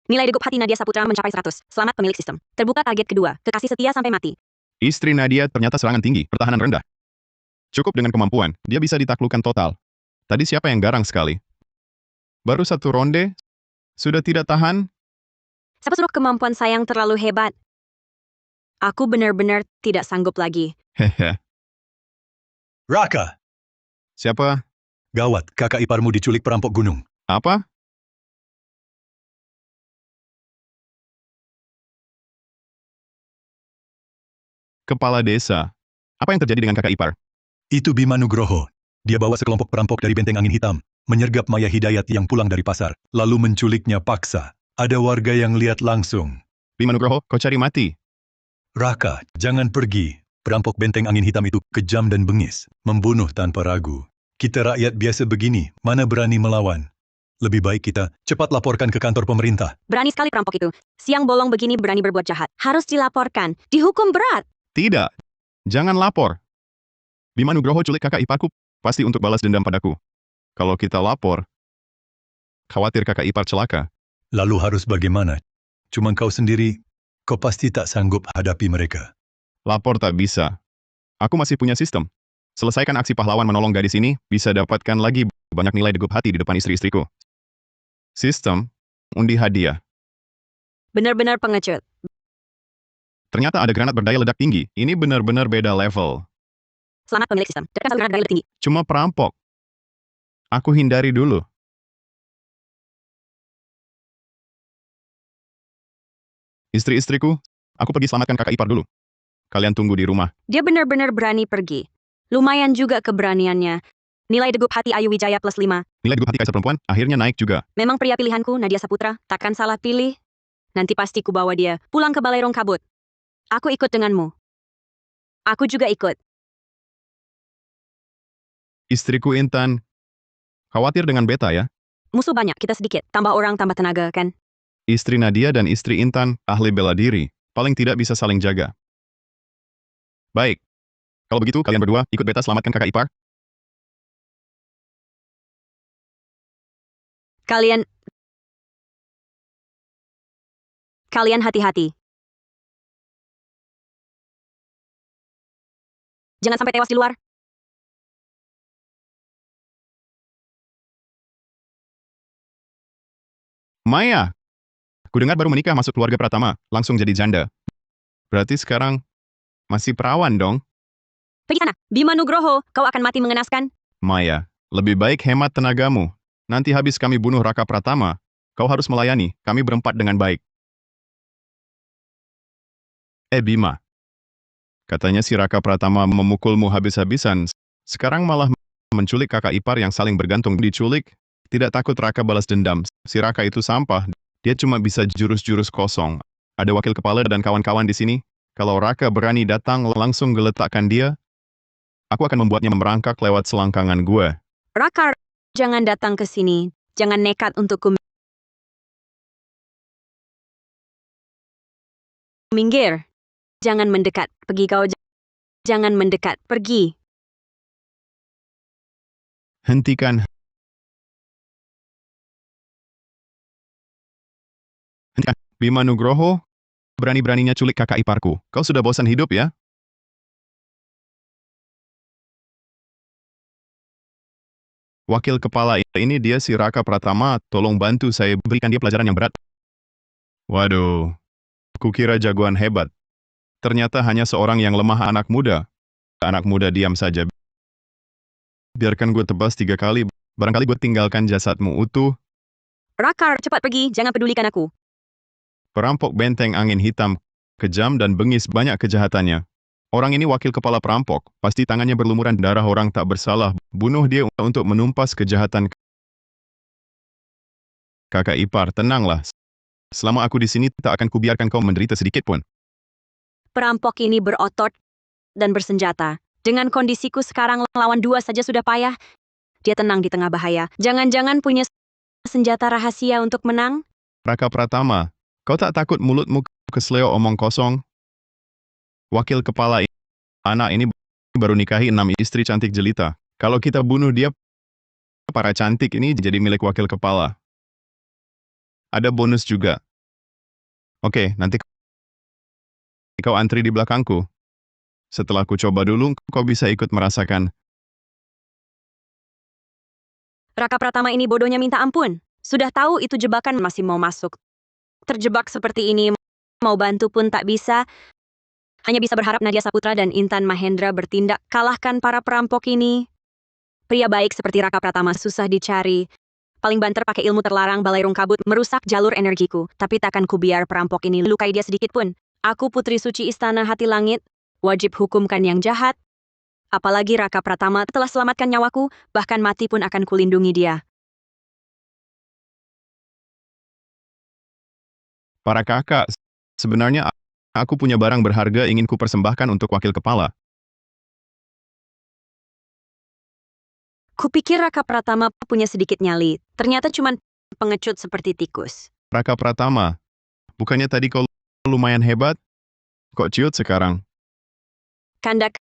S3: nilai degup hati Nadia Saputra mencapai 100. Selamat pemilik sistem. Terbuka target kedua, kekasih setia sampai mati.
S1: Istri Nadia ternyata serangan tinggi, pertahanan rendah. Cukup dengan kemampuan, dia bisa ditaklukkan total. Tadi siapa yang garang sekali? Baru satu ronde? Sudah tidak tahan?
S3: Siapa suruh kemampuan sayang terlalu hebat? Aku benar-benar tidak sanggup lagi.
S1: Hehe.
S4: Raka,
S1: Siapa?
S4: gawat, kakak iparmu diculik perampok gunung.
S1: Apa? Kepala desa. Apa yang terjadi dengan kakak ipar?
S4: Itu Bima Nugroho. Dia bawa sekelompok perampok dari Benteng Angin Hitam, menyergap Maya Hidayat yang pulang dari pasar, lalu menculiknya paksa. Ada warga yang lihat langsung.
S1: Bima Nugroho, kau cari mati.
S4: Raka, jangan pergi. Perampok Benteng Angin Hitam itu kejam dan bengis, membunuh tanpa ragu. Kita rakyat biasa begini, mana berani melawan? Lebih baik kita cepat laporkan ke kantor pemerintah.
S3: Berani sekali perampok itu. Siang bolong begini berani berbuat jahat. Harus dilaporkan. Dihukum berat.
S1: Tidak. Jangan lapor. Bima Nugroho culik kakak iparku, pasti untuk balas dendam padaku. Kalau kita lapor, khawatir kakak ipar celaka.
S4: Lalu harus bagaimana? Cuma kau sendiri, kau pasti tak sanggup hadapi mereka.
S1: Lapor tak bisa. Aku masih punya sistem. Selesaikan aksi pahlawan menolong gadis ini, bisa dapatkan lagi banyak nilai degup hati di depan istri-istriku. Sistem, undi hadiah.
S3: Benar-benar pengecut.
S1: Ternyata ada granat berdaya ledak tinggi. Ini benar-benar beda level.
S3: Selamat pemilik sistem. Dapatkan satu granat berdaya tinggi.
S1: Cuma perampok. Aku hindari dulu. Istri-istriku, aku pergi selamatkan kakak ipar dulu. Kalian tunggu di rumah.
S3: Dia benar-benar berani pergi. Lumayan juga keberaniannya. Nilai degup hati Ayu Wijaya +5.
S1: Nilai degup hati kaisar perempuan akhirnya naik juga.
S3: Memang pria pilihanku, Nadia Saputra. Takkan salah pilih. Nanti pasti ku bawa dia pulang ke Balairung Kabut. Aku ikut denganmu. Aku juga ikut.
S1: Istriku Intan, khawatir dengan beta ya.
S3: Musuh banyak, kita sedikit. Tambah orang, tambah tenaga, kan?
S1: Istri Nadia dan istri Intan, ahli bela diri, paling tidak bisa saling jaga. Baik. Kalau begitu, kalian berdua ikut beta selamatkan kakak ipar.
S3: Kalian hati-hati. Jangan sampai tewas di luar.
S1: Maya, kudengar baru menikah masuk keluarga Pratama, langsung jadi janda. Berarti sekarang masih perawan dong?
S3: Pergi sana. Bima Nugroho, kau akan mati mengenaskan.
S1: Maya, lebih baik hemat tenagamu. Nanti habis kami bunuh Raka Pratama, kau harus melayani kami berempat dengan baik. Bima, katanya si Raka Pratama memukulmu habis-habisan, sekarang malah menculik kakak ipar yang saling bergantung diculik. Tidak takut Raka balas dendam, si Raka itu sampah, dia cuma bisa jurus-jurus kosong. Ada wakil kepala dan kawan-kawan di sini, kalau Raka berani datang langsung geletakkan dia, aku akan membuatnya merangkak lewat selangkangan gue.
S3: Raka, jangan datang ke sini. Jangan nekat untukku. Minggir. Jangan mendekat. Pergi kau. Jangan mendekat. Pergi.
S1: Hentikan. Bima Nugroho, berani-beraninya culik kakak iparku. Kau sudah bosan hidup ya? Wakil kepala ini dia si Raka Pratama, tolong bantu saya berikan dia pelajaran yang berat. Waduh, kukira jagoan hebat. Ternyata hanya seorang yang lemah anak muda. Anak muda diam saja. Biarkan gue tebas 3 kali, barangkali gue tinggalkan jasadmu utuh.
S3: Raka, cepat pergi. Jangan pedulikan aku.
S1: Perampok benteng angin hitam, kejam dan bengis banyak kejahatannya. Orang ini wakil kepala perampok, pasti tangannya berlumuran darah orang tak bersalah. Bunuh dia untuk menumpas kejahatan. Kakak ipar, tenanglah. Selama aku di sini tak akan kubiarkan kau menderita sedikit pun.
S3: Perampok ini berotot dan bersenjata. Dengan kondisiku sekarang lawan 2 saja sudah payah. Dia tenang di tengah bahaya. Jangan-jangan punya senjata rahasia untuk menang?
S1: Raka Pratama, kau tak takut mulutmu kesleo omong kosong? Wakil kepala anak ini baru nikahi 6 istri cantik jelita. Kalau kita bunuh dia, para cantik ini jadi milik wakil kepala. Ada bonus juga. Oke, nanti kau antri di belakangku. Setelah ku coba dulu, kau bisa ikut merasakan.
S3: Raka Pratama ini bodohnya minta ampun. Sudah tahu itu jebakan masih mau masuk. Terjebak seperti ini, mau bantu pun tak bisa. Hanya bisa berharap Nadia Saputra dan Intan Mahendra bertindak kalahkan para perampok ini. Pria baik seperti Raka Pratama susah dicari. Paling banter pakai ilmu terlarang balairung kabut merusak jalur energiku. Tapi takkan kubiar perampok ini lukai dia sedikit pun. Aku putri suci istana hati langit. Wajib hukumkan yang jahat. Apalagi Raka Pratama telah selamatkan nyawaku, bahkan mati pun akan kulindungi dia.
S1: Para kakak, sebenarnya aku punya barang berharga ingin ku persembahkan untuk wakil kepala.
S3: Kupikir Raka Pratama punya sedikit nyali. Ternyata cuma pengecut seperti tikus.
S1: Raka Pratama, bukannya tadi kau lumayan hebat? Kok ciut sekarang?
S3: Kandak,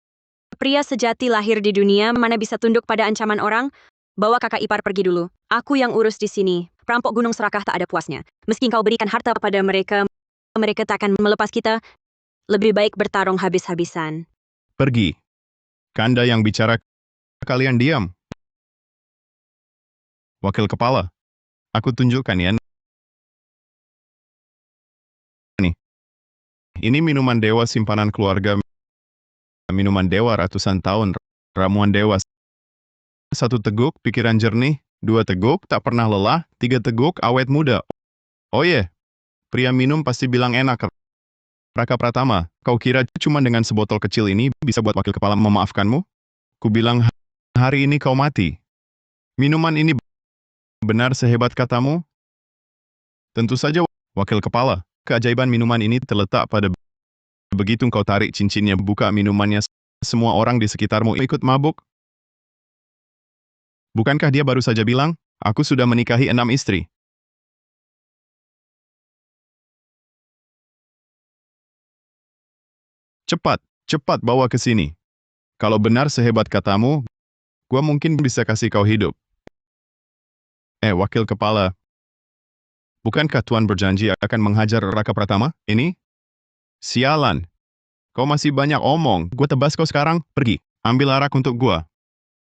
S3: pria sejati lahir di dunia mana bisa tunduk pada ancaman orang? Bawa kakak ipar pergi dulu. Aku yang urus di sini. Perampok Gunung Serakah tak ada puasnya. Meski kau berikan harta pada mereka, mereka tak akan melepas kita. Lebih baik bertarung habis-habisan.
S1: Pergi. Kanda yang bicara, kalian diam. Wakil kepala, aku tunjukkan ya. Nih. Ini minuman dewa simpanan keluarga. Minuman dewa ratusan tahun. Ramuan dewa. 1 teguk, pikiran jernih. 2 teguk, tak pernah lelah. 3 teguk, awet muda. Oh ye, pria minum pasti bilang enak. Raka Pratama, kau kira cuma dengan sebotol kecil ini bisa buat wakil kepala memaafkanmu? Ku bilang hari ini kau mati. Minuman ini benar sehebat katamu? Tentu saja, wakil kepala. Keajaiban minuman ini terletak pada begitu kau tarik cincinnya, buka minumannya, semua orang di sekitarmu ikut mabuk. Bukankah dia baru saja bilang, aku sudah menikahi 6 istri? Cepat, cepat bawa ke sini. Kalau benar sehebat katamu, gua mungkin bisa kasih kau hidup. Wakil kepala, bukankah Tuan berjanji akan menghajar Raka Pratama? Ini? Sialan. Kau masih banyak omong. Gua tebas kau sekarang. Pergi. Ambil arak untuk gua.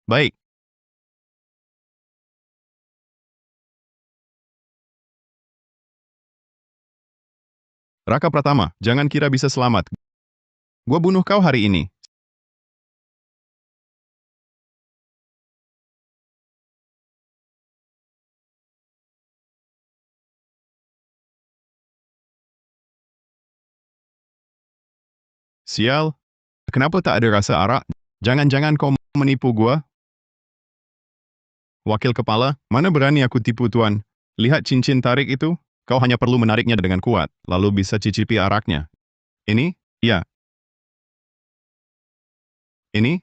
S1: Baik. Raka Pratama, jangan kira bisa selamat. Gua bunuh kau hari ini. Sial. Kenapa tak ada rasa arak? Jangan-jangan kau menipu gua? Wakil kepala, mana berani aku tipu tuan. Lihat cincin tarik itu? Kau hanya perlu menariknya dengan kuat, lalu bisa cicipi araknya. Ini? Ya. Ini?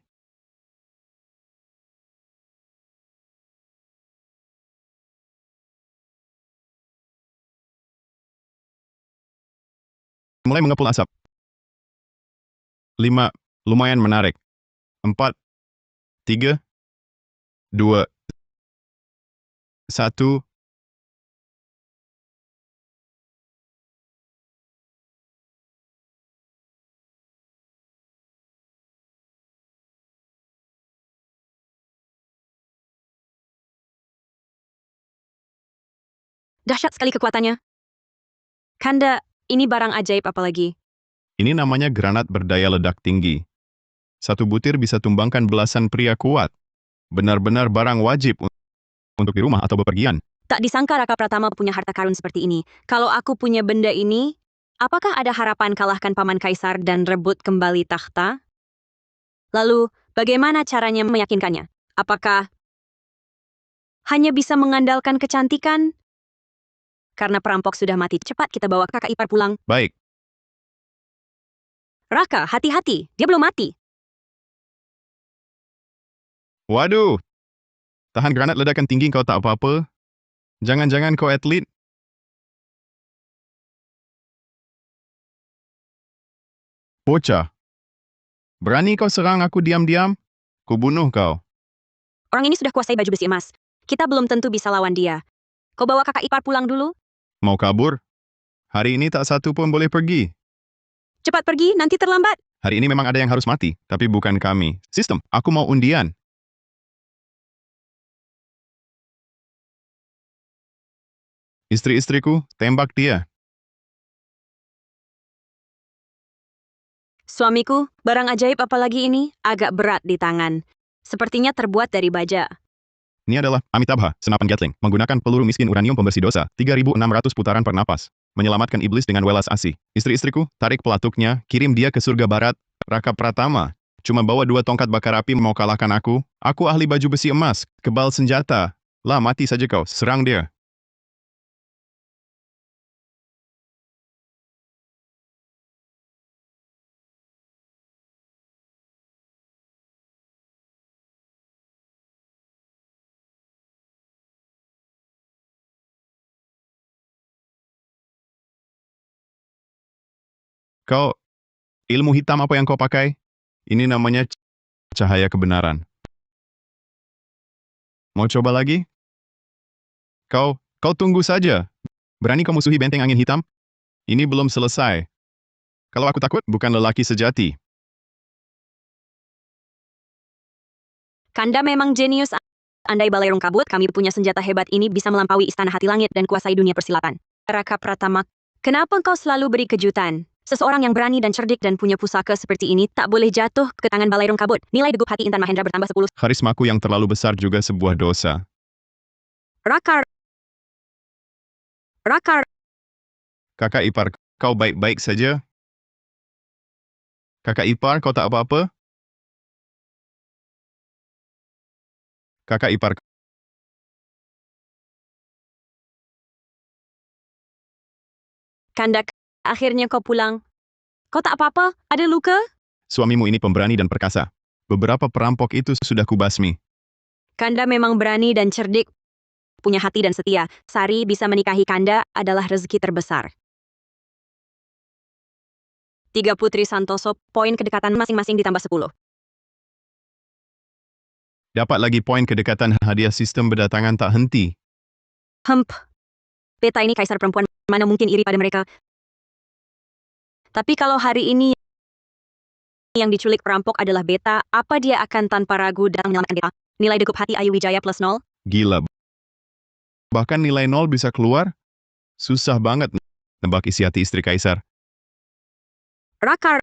S1: Mulai mengepul asap. 5. Lumayan menarik. 4. 3. 2. 1.
S3: Dahsyat sekali kekuatannya. Kanda, ini barang ajaib apalagi.
S1: Ini namanya granat berdaya ledak tinggi. Satu butir bisa tumbangkan belasan pria kuat. Benar-benar barang wajib untuk di rumah atau bepergian.
S3: Tak disangka Raka Pratama punya harta karun seperti ini. Kalau aku punya benda ini, apakah ada harapan kalahkan Paman Kaisar dan rebut kembali takhta? Lalu, bagaimana caranya meyakinkannya? Apakah hanya bisa mengandalkan kecantikan? Karena perampok sudah mati, cepat kita bawa kakak ipar pulang.
S1: Baik.
S3: Raka, hati-hati, dia belum mati.
S1: Waduh. Tahan granat ledakan tinggi kau tak apa-apa. Jangan-jangan kau atlet? Bocah. Berani kau serang aku diam-diam? Kubunuh kau.
S3: Orang ini sudah kuasai baju besi emas. Kita belum tentu bisa lawan dia. Kau bawa kakak ipar pulang dulu?
S1: Mau kabur? Hari ini tak satu pun boleh pergi.
S3: Cepat pergi, nanti terlambat.
S1: Hari ini memang ada yang harus mati, tapi bukan kami. Sistem, aku mau undian. Istri-istriku, tembak dia.
S3: Suamiku, barang ajaib apalagi ini? Agak berat di tangan. Sepertinya terbuat dari baja.
S1: Ini adalah Amitabha, senapan Gatling, menggunakan peluru miskin uranium pembersih dosa, 3.600 putaran per napas. Menyelamatkan iblis dengan welas asih. Istri-istriku, tarik pelatuknya, kirim dia ke surga barat. Raka Pratama, cuma bawa 2 tongkat bakar api mau kalahkan aku? Aku ahli baju besi emas, kebal senjata. Lah, mati saja kau, serang dia. Kau, ilmu hitam apa yang kau pakai? Ini namanya cahaya kebenaran. Mau coba lagi? Kau tunggu saja. Berani kau musuhi benteng angin hitam? Ini belum selesai. Kalau aku takut, bukan lelaki sejati.
S3: Kanda memang jenius. Andai Balerong kabut, kami punya senjata hebat ini bisa melampaui istana hati langit dan kuasai dunia persilatan. Raka Pratama, kenapa kau selalu beri kejutan? Seseorang yang berani dan cerdik dan punya pusaka seperti ini tak boleh jatuh ke tangan Balerong kabut. Nilai degup hati Intan Mahendra bertambah 10.
S1: Karismaku yang terlalu besar juga sebuah dosa.
S3: Raka.
S1: Kakak ipar, kau baik-baik saja? Kakak ipar, kau tak apa-apa? Kakak ipar,
S3: Kanda, akhirnya kau pulang. Kau tak apa-apa? Ada luka?
S1: suamimu ini pemberani dan perkasa. Beberapa perampok itu sudah kubasmi.
S3: Kanda memang berani dan cerdik, punya hati dan setia. Sari bisa menikahi Kanda adalah rezeki terbesar. 3 Putri Santoso, poin kedekatan masing-masing ditambah 10.
S1: Dapat lagi poin kedekatan hadiah sistem berdatangan tak henti.
S3: Hemp. Beta ini kaisar perempuan, mana mungkin iri pada mereka. Tapi kalau hari ini yang diculik perampok adalah Beta, apa dia akan tanpa ragu datang menyelamatkan Beta? Nilai degup hati Ayu Wijaya plus 0.
S1: Gila. Bahkan nilai 0 bisa keluar? Susah banget nebak isi hati istri kaisar.
S3: Raka,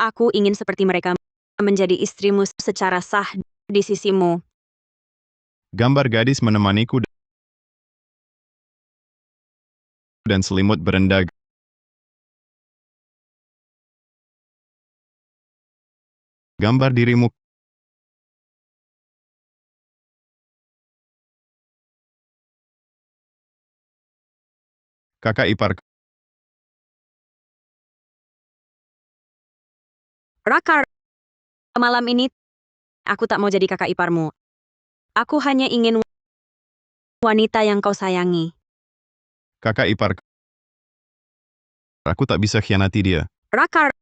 S3: aku ingin seperti mereka menjadi istrimu secara sah di sisimu.
S1: Gambar gadis menemaniku dan selimut berendag. Gambar dirimu. Kakak ipar.
S3: Raka, malam ini aku tak mau jadi kakak iparmu. Aku hanya ingin wanita yang kau sayangi.
S1: Kakak ipar. Aku tak bisa khianati dia.
S3: Raka,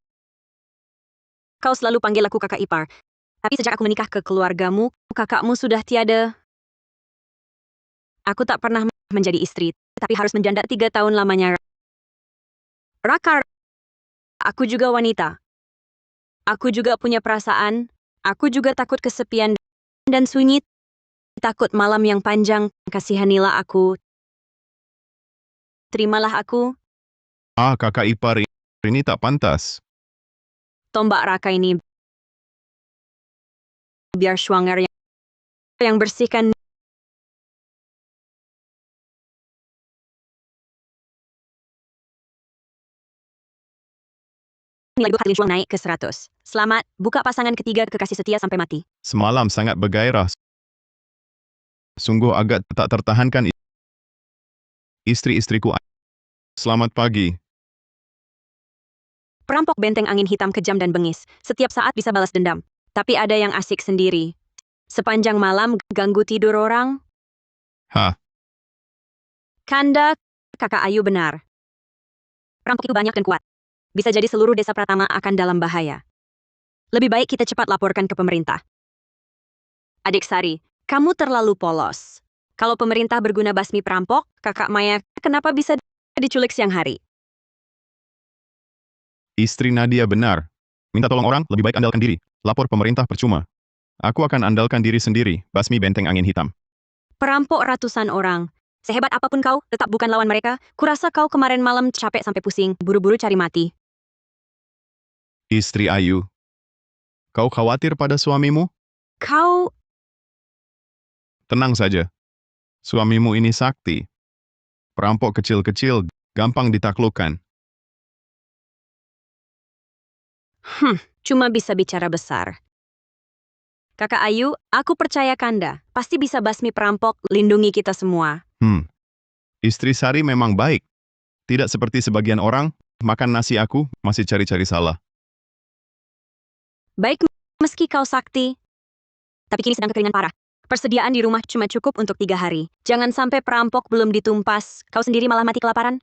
S3: kau selalu panggil aku kakak ipar. Tapi sejak aku menikah ke keluargamu, kakakmu sudah tiada. Aku tak pernah menjadi istri, tapi harus menjanda 3 tahun lamanya. Raka, aku juga wanita. Aku juga punya perasaan. Aku juga takut kesepian dan sunyi. Takut malam yang panjang. Kasihanilah aku. Terimalah aku.
S1: Kakak ipar ini tak pantas.
S3: Tombak Raka ini biar Schwanger yang bersihkan. Nilai degup hati Lin Shuang naik ke 100. Selamat, buka pasangan ketiga kekasih setia sampai mati.
S1: Semalam sangat bergairah. Sungguh agak tak tertahankan istri-istriku. Selamat pagi.
S3: Perampok benteng angin hitam kejam dan bengis. Setiap saat bisa balas dendam. Tapi ada yang asik sendiri. Sepanjang malam ganggu tidur orang. Kanda, kakak Ayu benar. Perampok itu banyak dan kuat. Bisa jadi seluruh desa Pratama akan dalam bahaya. Lebih baik kita cepat laporkan ke pemerintah. Adik Sari, kamu terlalu polos. Kalau pemerintah berguna basmi perampok, kakak Maya kenapa bisa diculik siang hari?
S1: Istri Nadia benar. Minta tolong orang, lebih baik andalkan diri. Lapor pemerintah percuma. Aku akan andalkan diri sendiri, basmi benteng angin hitam.
S3: Perampok ratusan orang. Sehebat apapun kau, tetap bukan lawan mereka. Kurasa kau kemarin malam capek sampai pusing, buru-buru cari mati.
S1: Istri Ayu. Kau khawatir pada suamimu?
S3: Kau...
S1: Tenang saja. Suamimu ini sakti. Perampok kecil-kecil, gampang ditaklukkan.
S3: Cuma bisa bicara besar. Kakak Ayu, aku percaya Kanda. Pasti bisa basmi perampok, lindungi kita semua.
S1: Istri Sari memang baik. Tidak seperti sebagian orang, makan nasi aku, masih cari-cari salah.
S3: Baik, meski kau sakti. Tapi kini sedang kekeringan parah. Persediaan di rumah cuma cukup untuk 3 hari. Jangan sampai perampok belum ditumpas, kau sendiri malah mati kelaparan.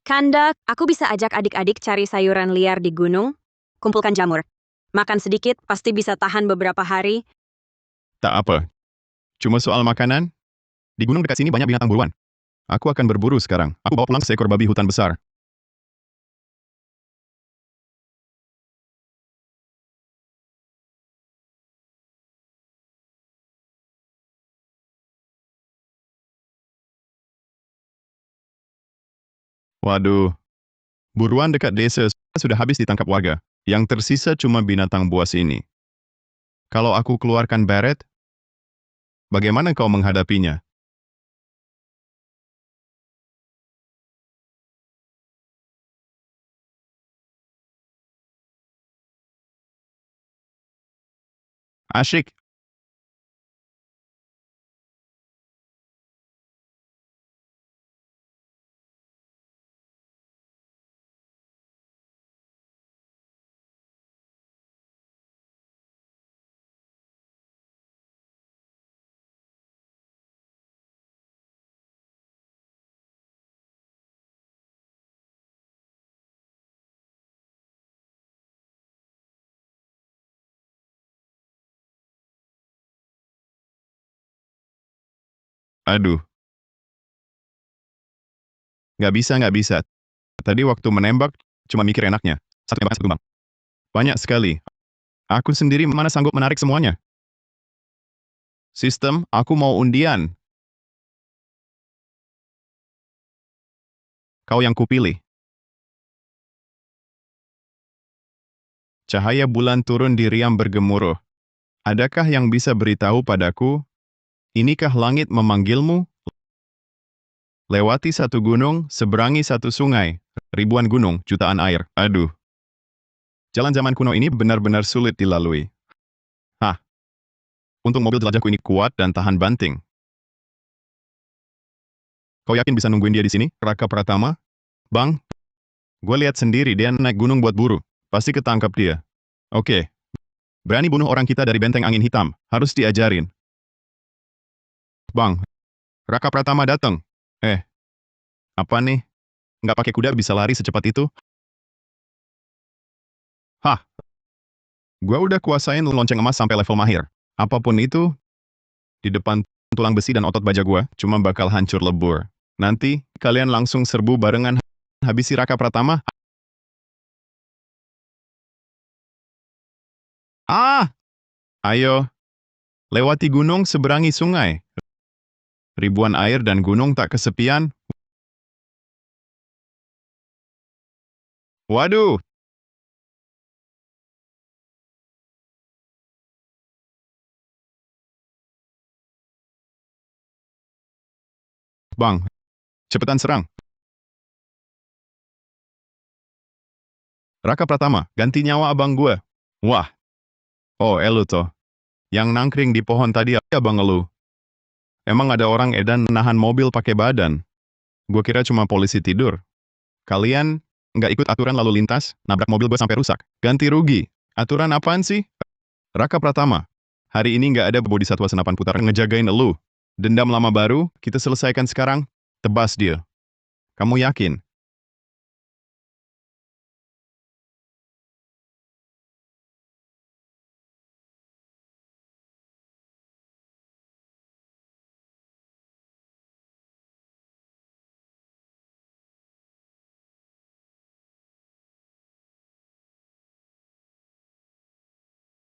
S3: Kanda, aku bisa ajak adik-adik cari sayuran liar di gunung. Kumpulkan jamur. Makan sedikit, pasti bisa tahan beberapa hari.
S1: Tak apa. Cuma soal makanan? Di gunung dekat sini banyak binatang buruan. Aku akan berburu sekarang. Aku bawa pulang seekor babi hutan besar. Waduh. Buruan dekat desa sudah habis ditangkap warga. Yang tersisa cuma binatang buas ini. Kalau aku keluarkan beret, bagaimana kau menghadapinya? Asyik. Aduh, nggak bisa. Tadi waktu menembak, cuma mikir enaknya. Satu tembakan satu tumbang. Banyak sekali. Aku sendiri mana sanggup menarik semuanya. Sistem, aku mau undian. Kau yang kupilih. Cahaya bulan turun di riam bergemuruh. Adakah yang bisa beritahu padaku, inikah langit memanggilmu? Lewati satu gunung, seberangi satu sungai, ribuan gunung, jutaan air. Aduh. Jalan zaman kuno ini benar-benar sulit dilalui. Hah. Untung mobil jelajahku ini kuat dan tahan banting. Kau yakin bisa nungguin dia di sini, Raka Pratama? Bang, gue lihat sendiri dia naik gunung buat buru. Pasti ketangkap dia. Oke. Berani bunuh orang kita dari benteng angin hitam. Harus diajarin. Bang, Raka Pratama datang. Apa nih? Nggak pakai kuda bisa lari secepat itu? Hah. Gua udah kuasain lonceng emas sampai level mahir. Apapun itu, di depan tulang besi dan otot baja gua, cuma bakal hancur lebur. Nanti, kalian langsung serbu barengan habisi Raka Pratama. Ah! Ayo. Lewati gunung, seberangi sungai. Ribuan air dan gunung tak kesepian. Waduh! Bang, cepetan serang. Raka Pratama, ganti nyawa abang gue. Wah. Oh, elu toh. Yang nangkring di pohon tadi abang elu. Emang ada orang edan nahan mobil pakai badan. Gue kira cuma polisi tidur. Kalian nggak ikut aturan lalu lintas, nabrak mobil gue sampai rusak. Ganti rugi. Aturan apaan sih? Raka Pratama, hari ini nggak ada bodhisatwa senapan putaran ngejagain elu. Dendam lama baru, kita selesaikan sekarang. Tebas dia. Kamu yakin?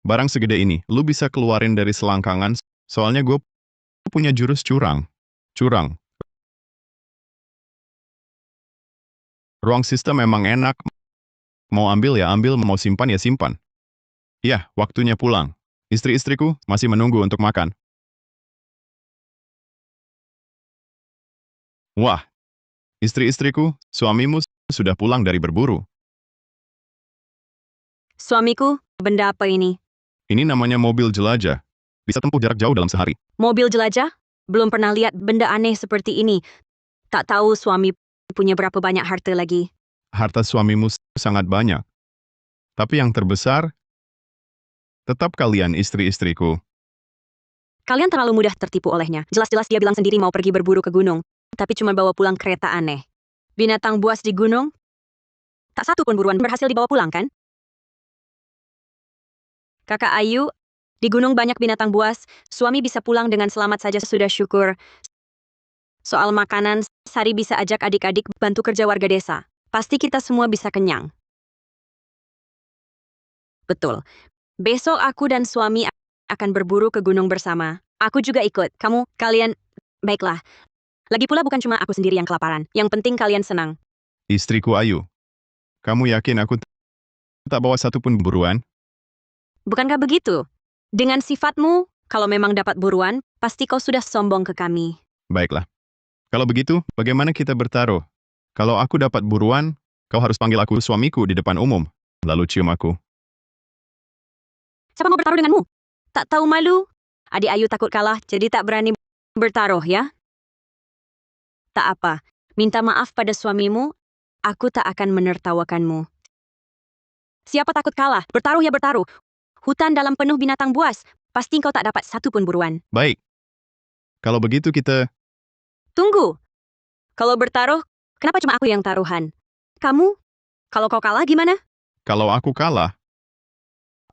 S1: Barang segede ini, lu bisa keluarin dari selangkangan, soalnya gue punya jurus curang. Curang. Ruang sistem memang enak. Mau ambil ya ambil, mau simpan ya simpan. Ya, waktunya pulang. Istri-istriku masih menunggu untuk makan. Wah, istri-istriku, suamimu sudah pulang dari berburu.
S3: Suamiku, benda apa ini?
S1: Ini namanya mobil jelajah. Bisa tempuh jarak jauh dalam sehari.
S3: Mobil jelajah? Belum pernah lihat benda aneh seperti ini. Tak tahu suami punya berapa banyak harta lagi.
S1: Harta suamimu sangat banyak. Tapi yang terbesar, tetap kalian istri-istriku.
S3: Kalian terlalu mudah tertipu olehnya. Jelas-jelas dia bilang sendiri mau pergi berburu ke gunung, tapi cuma bawa pulang kereta aneh. Binatang buas di gunung? Tak satu pun buruan berhasil dibawa pulang, kan? Kakak Ayu, di gunung banyak binatang buas, suami bisa pulang dengan selamat saja sudah syukur. Soal makanan, Sari bisa ajak adik-adik bantu kerja warga desa. Pasti kita semua bisa kenyang. Betul. Besok aku dan suami akan berburu ke gunung bersama. Aku juga ikut. Kalian, baiklah. Lagi pula bukan cuma aku sendiri yang kelaparan. Yang penting kalian senang.
S1: Istriku Ayu, kamu yakin aku tak bawa satu pun buruan?
S3: Bukankah begitu? Dengan sifatmu, kalau memang dapat buruan, pasti kau sudah sombong ke kami.
S1: Baiklah. Kalau begitu, bagaimana kita bertaruh? Kalau aku dapat buruan, kau harus panggil aku suamiku di depan umum, lalu cium aku.
S3: Siapa mau bertaruh denganmu? Tak tahu malu? Adik Ayu takut kalah, jadi tak berani bertaruh, ya? Tak apa. Minta maaf pada suamimu, aku tak akan menertawakanmu. Siapa takut kalah? Bertaruh ya bertaruh. Hutan dalam penuh binatang buas. Pasti kau tak dapat satu pun buruan.
S1: Baik. Kalau begitu kita...
S3: Tunggu. Kalau bertaruh, kenapa cuma aku yang taruhan? Kamu? Kalau kau kalah gimana?
S1: Kalau aku kalah,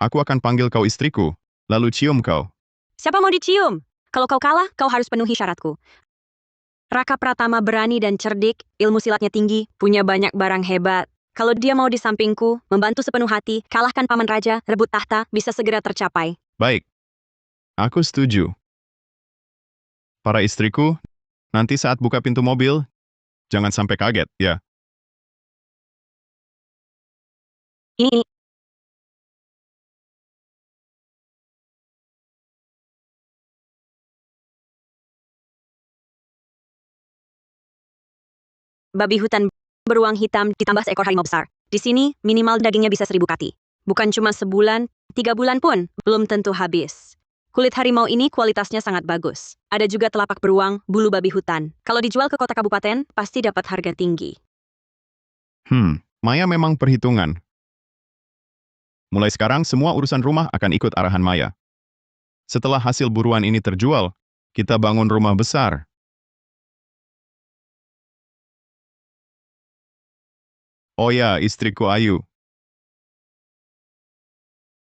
S1: aku akan panggil kau istriku, lalu cium kau.
S3: Siapa mau dicium? Kalau kau kalah, kau harus penuhi syaratku. Raka Pratama berani dan cerdik, ilmu silatnya tinggi, punya banyak barang hebat. Kalau dia mau di sampingku, membantu sepenuh hati, kalahkan paman raja, rebut tahta, bisa segera tercapai.
S1: Baik, aku setuju. Para istriku, nanti saat buka pintu mobil, jangan sampai kaget, ya.
S3: Ini. Babi hutan beruang hitam ditambah seekor harimau besar. Di sini, minimal dagingnya bisa 1000 kati. Bukan cuma sebulan, 3 bulan pun, belum tentu habis. Kulit harimau ini kualitasnya sangat bagus. Ada juga telapak beruang, bulu babi hutan. Kalau dijual ke kota kabupaten, pasti dapat harga tinggi.
S1: Maya memang perhitungan. Mulai sekarang, semua urusan rumah akan ikut arahan Maya. Setelah hasil buruan ini terjual, kita bangun rumah besar. Oh ya, istriku Ayu.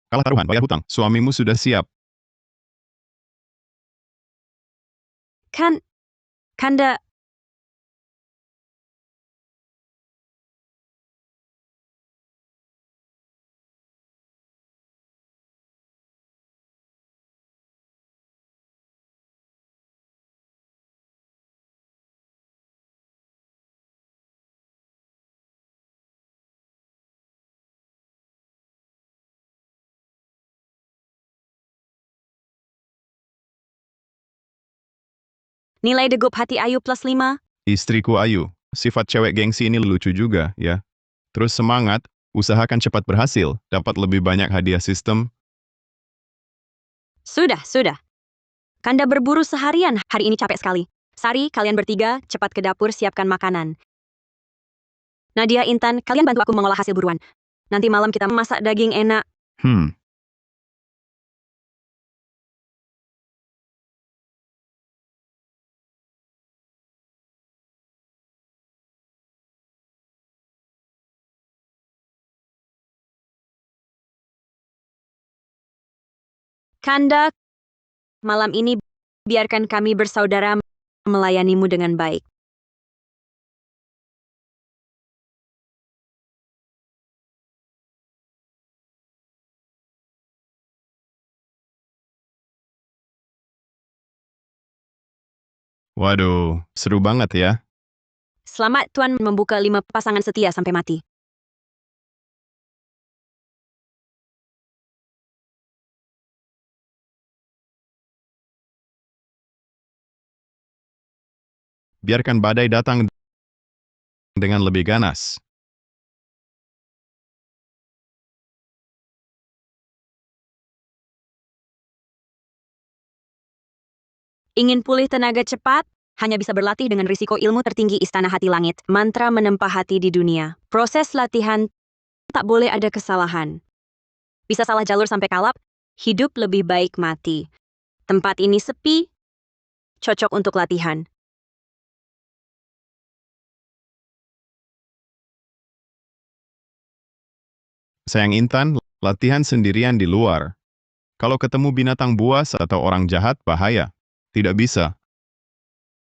S1: Kalah taruhan, bayar hutang. Suamimu sudah siap.
S3: Kanda, nilai degup hati Ayu +5.
S1: Istriku Ayu. Sifat cewek gengsi ini lucu juga, ya. Terus semangat, usahakan cepat berhasil, dapat lebih banyak hadiah sistem.
S3: Sudah. Kanda berburu seharian, hari ini capek sekali. Sari, kalian bertiga, cepat ke dapur siapkan makanan. Nadia, Intan, kalian bantu aku mengolah hasil buruan. Nanti malam kita masak daging enak. Kanda, malam ini biarkan kami bersaudara melayanimu dengan baik.
S1: Waduh, seru banget ya.
S3: Selamat Tuan membuka 5 pasangan setia sampai mati.
S1: Biarkan badai datang dengan lebih ganas.
S3: Ingin pulih tenaga cepat? Hanya bisa berlatih dengan risiko ilmu tertinggi Istana Hati Langit, mantra menempa hati di dunia. Proses latihan tak boleh ada kesalahan. Bisa salah jalur sampai kalap, hidup lebih baik mati. Tempat ini sepi, cocok untuk latihan.
S1: Sayang Intan, latihan sendirian di luar. Kalau ketemu binatang buas atau orang jahat, bahaya. Tidak bisa.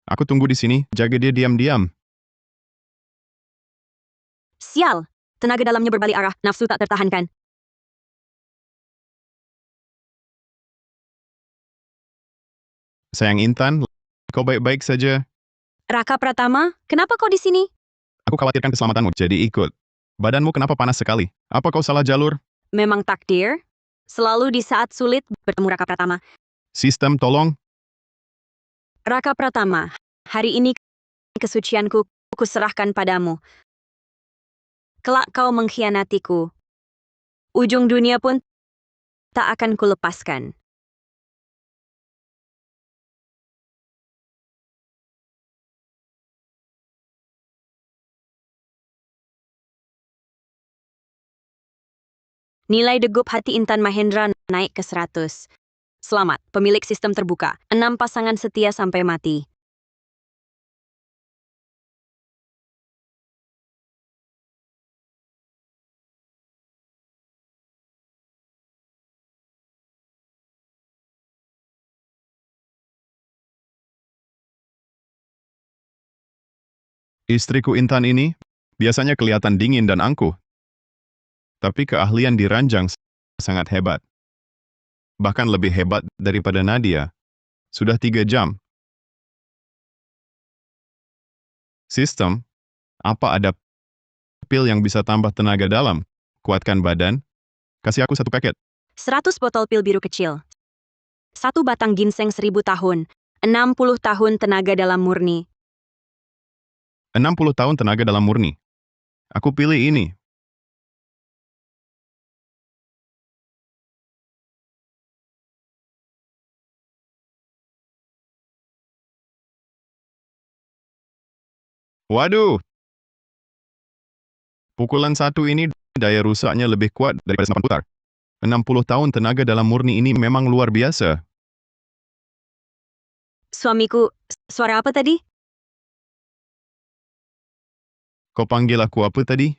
S1: Aku tunggu di sini, jaga dia diam-diam.
S3: Sial, tenaga dalamnya berbalik arah, nafsu tak tertahankan.
S1: Sayang Intan, kau baik-baik saja.
S3: Raka Pratama, kenapa kau di sini?
S1: Aku khawatirkan keselamatanmu, jadi ikut. Badanmu kenapa panas sekali? Apa kau salah jalur?
S3: Memang takdir. Selalu di saat sulit bertemu Raka Pratama.
S1: Sistem, tolong.
S3: Raka Pratama, hari ini kesucianku kuserahkan padamu. Kelak kau mengkhianatiku. Ujung dunia pun tak akan kulepaskan. Nilai degup hati Intan Mahendra naik ke 100. Selamat, pemilik sistem terbuka. 6 pasangan setia sampai mati.
S1: Istriku Intan ini biasanya kelihatan dingin dan angkuh, tapi keahlian di ranjang sangat hebat. Bahkan lebih hebat daripada Nadia. Sudah 3 jam. Sistem, apa ada pil yang bisa tambah tenaga dalam? Kuatkan badan? Kasih aku 1 paket.
S3: 100 botol pil biru kecil. 1 batang ginseng 1000 tahun. 60 tahun tenaga dalam murni.
S1: 60 tahun tenaga dalam murni. Aku pilih ini. Waduh! Pukulan 1 ini daya rusaknya lebih kuat daripada senapan putar. 60 tahun tenaga dalam murni ini memang luar biasa.
S3: Suamiku, suara apa tadi?
S1: Kau panggil aku apa tadi?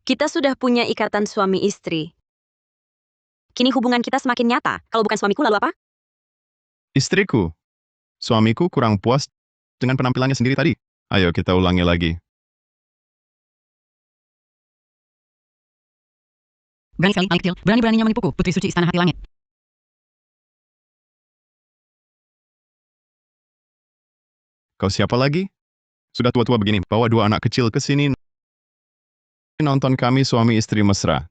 S3: Kita sudah punya ikatan suami istri. Kini hubungan kita semakin nyata. Kalau bukan suamiku, lalu apa?
S1: Istriku. Suamiku kurang puas dengan penampilannya sendiri tadi. Ayo kita ulangi lagi.
S5: Berani sekali anak kecil, berani-beraninya menipuku, putri suci istana hati langit.
S1: Kau siapa lagi? Sudah tua-tua begini, bawa 2 anak kecil ke sini nonton kami suami istri mesra.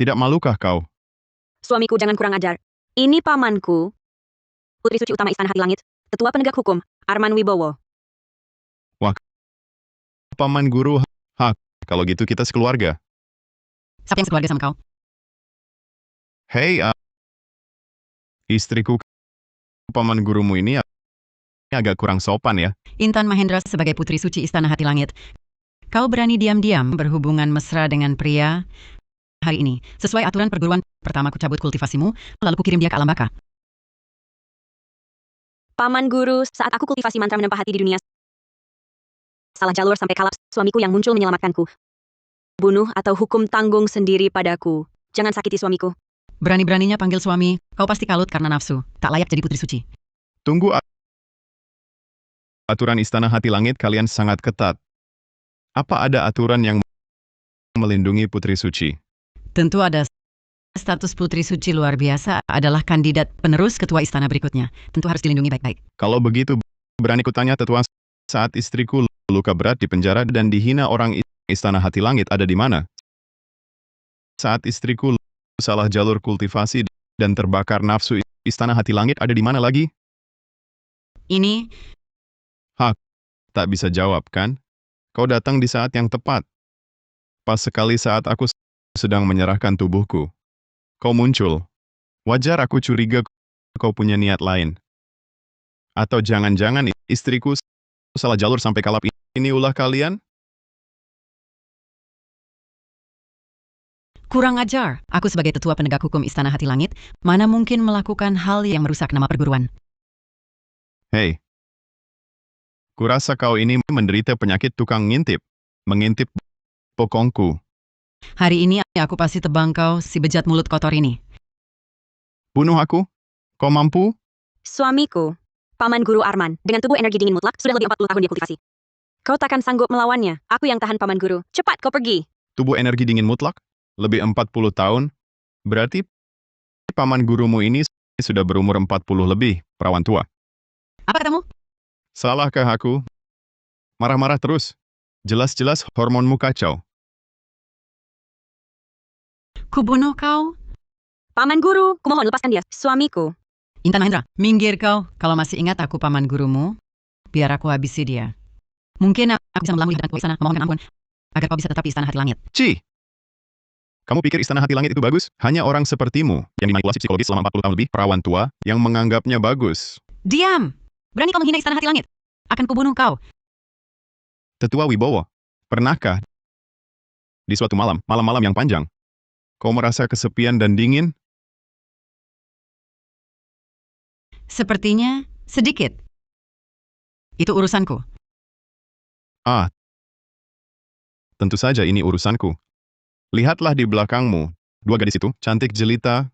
S1: Tidak malukah kau?
S3: Suamiku, jangan kurang ajar. Ini pamanku, putri suci utama istana hati langit, ketua penegak hukum, Arman Wibowo.
S1: Paman guru. Kalau gitu kita sekeluarga.
S5: Siapa yang sekeluarga sama kau?
S1: Hei, istriku, paman gurumu ini agak kurang sopan ya.
S5: Intan Mahendra sebagai putri suci istana hati langit. Kau berani diam-diam berhubungan mesra dengan pria hari ini. Sesuai aturan perguruan, pertama ku cabut kultivasimu, lalu ku kirim dia ke alam baka.
S3: Paman guru, saat aku kultivasi mantra menempa hati di dunia, salah jalur sampai kalap, suamiku yang muncul menyelamatkanku. Bunuh atau hukum tanggung sendiri padaku. Jangan sakiti suamiku.
S5: Berani-beraninya panggil suami, kau pasti kalut karena nafsu. Tak layak jadi putri suci.
S1: Tunggu, aturan istana hati langit kalian sangat ketat. Apa ada aturan yang melindungi putri suci?
S5: Tentu ada. Status putri suci luar biasa adalah kandidat penerus ketua istana berikutnya. Tentu harus dilindungi baik-baik.
S1: Kalau begitu, berani kutanya tetua, saat istriku luka berat di penjara dan dihina orang istana hati langit ada di mana? Saat istriku salah jalur kultivasi dan terbakar nafsu istana hati langit ada di mana lagi?
S5: Ini,
S1: Tak bisa jawab kan? Kau datang di saat yang tepat. Pas sekali saat aku sedang menyerahkan tubuhku. Kau muncul. Wajar aku curiga kau punya niat lain. Atau jangan-jangan istriku salah jalur sampai kalap ini ulah kalian?
S5: kurang ajar. Aku sebagai tetua penegak hukum istana hati langit, mana mungkin melakukan hal yang merusak nama perguruan.
S1: Hei. Kurasa kau ini menderita penyakit tukang ngintip. Mengintip pokongku.
S5: Hari ini aku pasti tebang kau, si bejat mulut kotor ini.
S1: Bunuh aku? Kau mampu?
S3: Suamiku, Paman Guru Arman, dengan tubuh energi dingin mutlak, sudah lebih 40 tahun dia kultivasi. Kau takkan sanggup melawannya. Aku yang tahan Paman Guru. Cepat, kau pergi.
S1: Tubuh energi dingin mutlak? Lebih 40 tahun? Berarti paman gurumu ini sudah berumur 40 lebih, perawan tua.
S5: Apa katamu?
S1: Salahkah aku? Marah-marah terus. Jelas-jelas hormonmu kacau.
S5: Kubunuh kau?
S3: Paman Guru, kumohon lepaskan dia. Suamiku.
S5: Intan Mahendra, minggir kau. Kalau masih ingat aku paman gurumu, biar aku habisi dia. Mungkin aku bisa melangui dengan sana, memohonkan ampun, agar kau bisa tetap di istana hati langit.
S1: Ci! Kamu pikir istana hati langit itu bagus? Hanya orang sepertimu, yang dimanipulasi psikologis selama 40 tahun lebih, perawan tua, yang menganggapnya bagus.
S5: Diam! Berani kau menghina istana hati langit? Akan kubunuh kau.
S1: Tetua Wibowo, pernahkah di suatu malam-malam yang panjang, kau merasa kesepian dan dingin?
S5: Sepertinya sedikit. Itu urusanku.
S1: Tentu saja ini urusanku. Lihatlah di belakangmu, dua gadis itu, cantik jelita,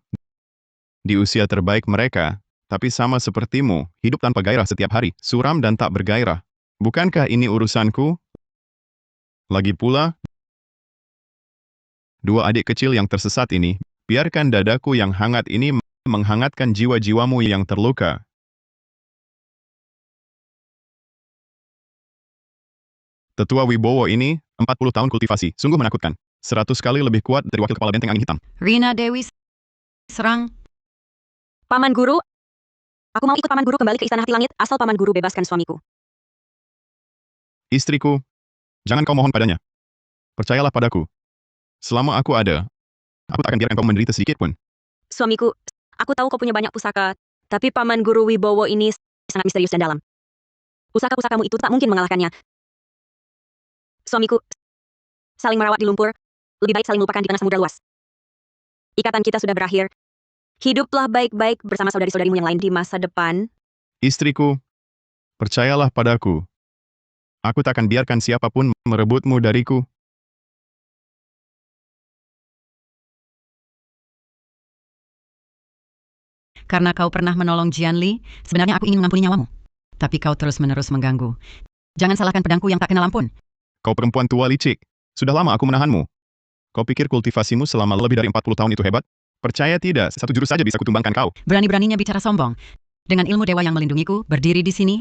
S1: di usia terbaik mereka, tapi sama sepertimu, hidup tanpa gairah setiap hari, suram dan tak bergairah. Bukankah ini urusanku? Lagi pula, dua adik kecil yang tersesat ini, biarkan dadaku yang hangat ini menghangatkan jiwa-jiwamu yang terluka. Tetua Wibowo ini, 40 tahun kultivasi, sungguh menakutkan. 100 kali lebih kuat dari wakil kepala benteng angin hitam.
S5: Rina Dewi serang.
S3: Paman Guru, aku mau ikut Paman Guru kembali ke Istana Hati Langit, asal Paman Guru bebaskan suamiku.
S1: Istriku, jangan kau mohon padanya. Percayalah padaku. Selama aku ada, aku tak akan biarkan kau menderita sedikit pun.
S3: Suamiku, aku tahu kau punya banyak pusaka, tapi Paman Guru Wibowo ini sangat misterius dan dalam. Pusaka-pusakamu itu tak mungkin mengalahkannya. Suamiku, saling merawat di lumpur, lebih baik saling lupakan di tengah samudra luas. Ikatan kita sudah berakhir. Hiduplah baik-baik bersama saudari-saudarimu yang lain di masa depan.
S1: Istriku, percayalah padaku. Aku tak akan biarkan siapapun merebutmu dariku.
S5: Karena kau pernah menolong Jianli, sebenarnya aku ingin mengampuni nyawamu. Tapi kau terus-menerus mengganggu. Jangan salahkan pedangku yang tak kenal ampun.
S1: Kau perempuan tua licik. Sudah lama aku menahanmu. Kau pikir kultivasimu selama lebih dari 40 tahun itu hebat? Percaya tidak, satu jurus saja bisa kutumbangkan kau.
S5: Berani-beraninya bicara sombong. Dengan ilmu dewa yang melindungiku, berdiri di sini,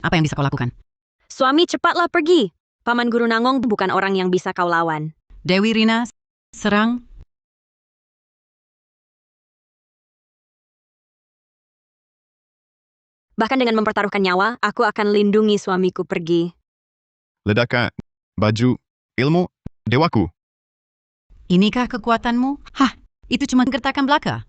S5: apa yang bisa kau lakukan?
S3: Suami, cepatlah pergi. Paman Guru Nangong bukan orang yang bisa kau lawan.
S5: Dewi Rina, serang.
S3: Bahkan dengan mempertaruhkan nyawa, aku akan lindungi suamiku pergi.
S1: Ledakan, baju, ilmu, dewaku.
S5: Inikah kekuatanmu? Hah, itu cuma gertakan belaka.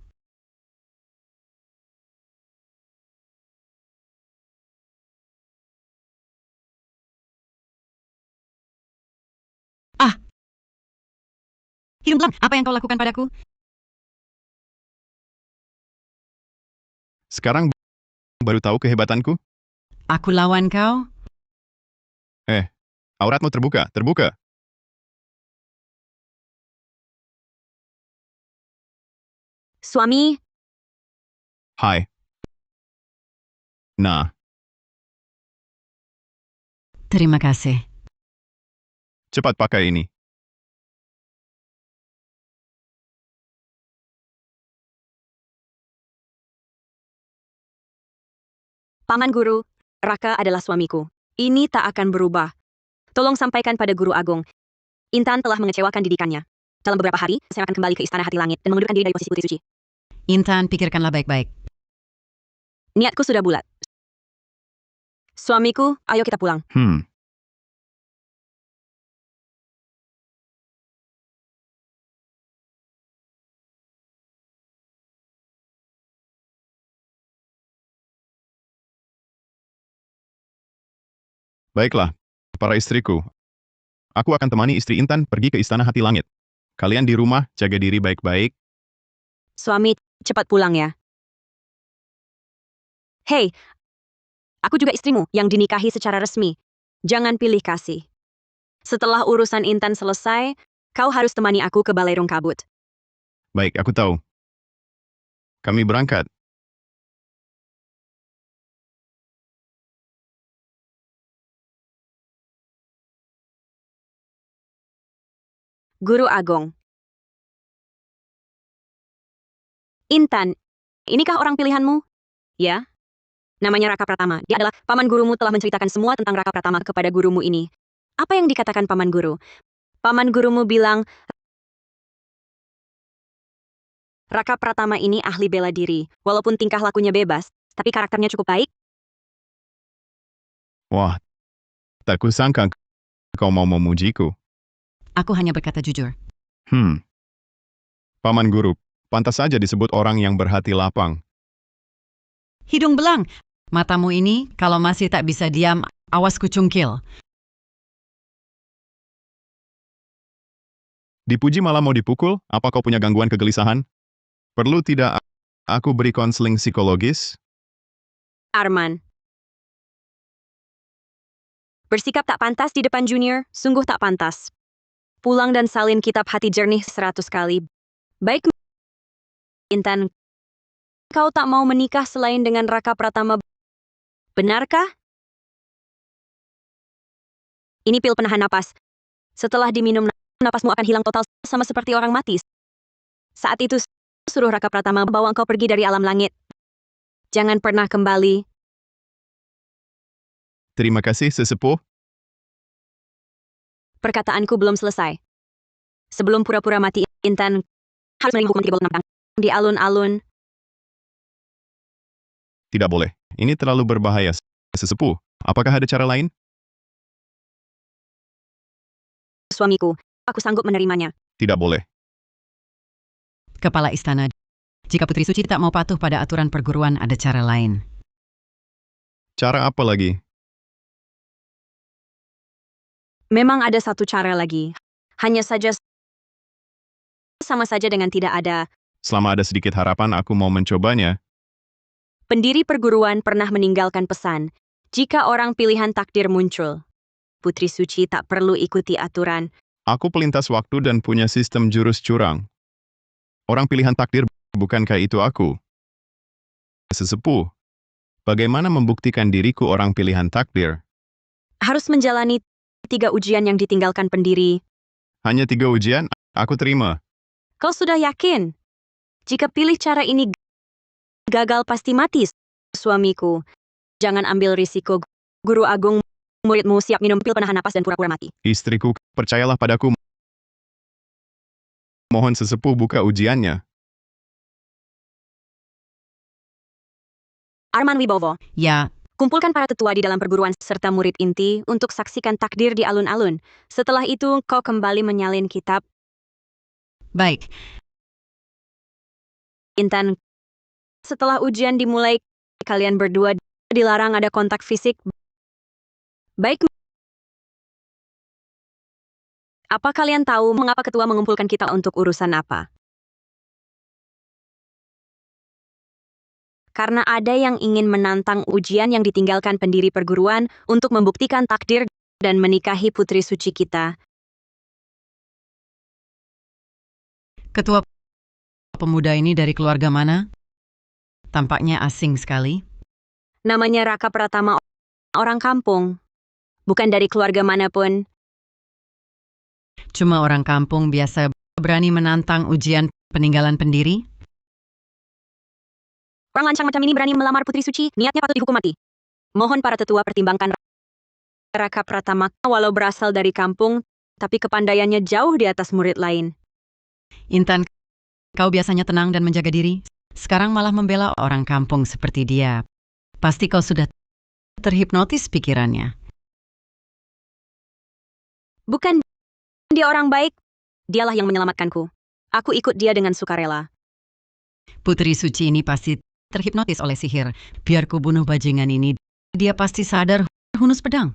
S5: Ah, hidung belang, apa yang kau lakukan padaku?
S1: Sekarang baru tahu kehebatanku?
S5: Aku lawan kau?
S1: Auratmu terbuka, terbuka.
S3: Suami,
S1: Hai. Nah,
S5: Terima kasih.
S1: cepat pakai ini.
S3: Paman Guru, Raka adalah suamiku. Ini tak akan berubah. Tolong sampaikan pada Guru Agung. Intan telah mengecewakan didikannya. Dalam beberapa hari, saya akan kembali ke Istana Hati Langit dan mengundurkan diri dari posisi Putri Suci.
S5: Intan, pikirkanlah baik-baik.
S3: Niatku sudah bulat. Suamiku, ayo kita pulang.
S1: Baiklah, para istriku. Aku akan temani istri Intan pergi ke Istana Hati Langit. Kalian di rumah, jaga diri baik-baik.
S3: Suami, cepat pulang ya. Hei, aku juga istrimu yang dinikahi secara resmi. Jangan pilih kasih. Setelah urusan Intan selesai, kau harus temani aku ke Balairung Kabut.
S1: Baik, aku tahu. Kami berangkat.
S3: Guru Agong. Intan, inikah orang pilihanmu? Ya. Namanya Raka Pratama. Dia adalah paman gurumu telah menceritakan semua tentang Raka Pratama kepada gurumu ini. Apa yang dikatakan paman guru? Paman gurumu bilang, Raka Pratama ini ahli bela diri. Walaupun tingkah lakunya bebas, tapi karakternya cukup baik.
S1: Wah, tak kusangka kau mau memujiku.
S5: Aku hanya berkata jujur.
S1: Paman Guru, pantas saja disebut orang yang berhati lapang.
S5: Hidung belang, matamu ini kalau masih tak bisa diam, awas kucungkil.
S1: Dipuji malah mau dipukul? Apa kau punya gangguan kegelisahan? Perlu tidak aku beri konseling psikologis?
S3: Arman. Bersikap tak pantas di depan junior, sungguh tak pantas. Pulang dan salin kitab hati jernih 100 kali. Baik, Intan, kau tak mau menikah selain dengan Raka Pratama. Benarkah? Ini pil penahan napas. Setelah diminum, napasmu akan hilang total sama seperti orang mati. Saat itu, suruh Raka Pratama bawa engkau pergi dari alam langit. Jangan pernah kembali.
S1: Terima kasih, sesepuh.
S3: Perkataanku belum selesai. Sebelum pura-pura mati, Intan harus merimbuk Menteri Bolnam di alun-alun.
S1: Tidak boleh. Ini terlalu berbahaya, sesepuh. Apakah ada cara lain?
S3: Suamiku, aku sanggup menerimanya.
S1: Tidak boleh.
S5: Kepala istana, jika Putri Suci tak mau patuh pada aturan perguruan, ada cara lain.
S1: Cara apa lagi?
S3: Memang ada satu cara lagi. Hanya saja sama saja dengan tidak ada.
S1: Selama ada sedikit harapan, aku mau mencobanya.
S3: Pendiri perguruan pernah meninggalkan pesan, jika orang pilihan takdir muncul, Putri Suci tak perlu ikuti aturan.
S1: Aku pelintas waktu dan punya sistem jurus curang. Orang pilihan takdir, bukankah itu aku? Sesepuh, bagaimana membuktikan diriku orang pilihan takdir?
S3: Harus menjalani 3 ujian yang ditinggalkan pendiri.
S1: Hanya 3 ujian, aku terima.
S3: Kau sudah yakin? Jika pilih cara ini gagal pasti mati, suamiku. Jangan ambil risiko. Guru Agung, muridmu siap minum pil penahan napas dan pura-pura mati.
S1: Istriku, percayalah padaku. Mohon sesepuh buka ujiannya.
S3: Arman Wibowo,
S5: Ya,
S3: kumpulkan para tetua di dalam perguruan serta murid inti untuk saksikan takdir di alun-alun. Setelah itu, kau kembali menyalin kitab.
S5: baik.
S3: Intan, setelah ujian dimulai, kalian berdua dilarang ada kontak fisik. Baik. Apa kalian tahu mengapa ketua mengumpulkan kita untuk urusan apa? Karena ada yang ingin menantang ujian yang ditinggalkan pendiri perguruan untuk membuktikan takdir dan menikahi putri suci kita.
S5: Ketua pemuda ini dari keluarga mana? Tampaknya asing sekali.
S3: Namanya Raka Pratama, orang kampung. Bukan dari keluarga manapun.
S5: Cuma orang kampung biasa berani menantang ujian peninggalan pendiri?
S3: Orang lancang macam ini berani melamar putri suci, niatnya patut dihukum mati. Mohon para tetua pertimbangkan Raka Pratama, walau berasal dari kampung, tapi kepandaiannya jauh di atas murid lain.
S5: Intan, kau biasanya tenang dan menjaga diri. Sekarang malah membela orang kampung seperti dia. Pasti kau sudah terhipnotis pikirannya.
S3: Bukan dia orang baik, dialah yang menyelamatkanku. Aku ikut dia dengan sukarela.
S5: Putri Suci ini pasti terhipnotis oleh sihir. Biar ku bunuh bajingan ini, dia pasti sadar hunus pedang.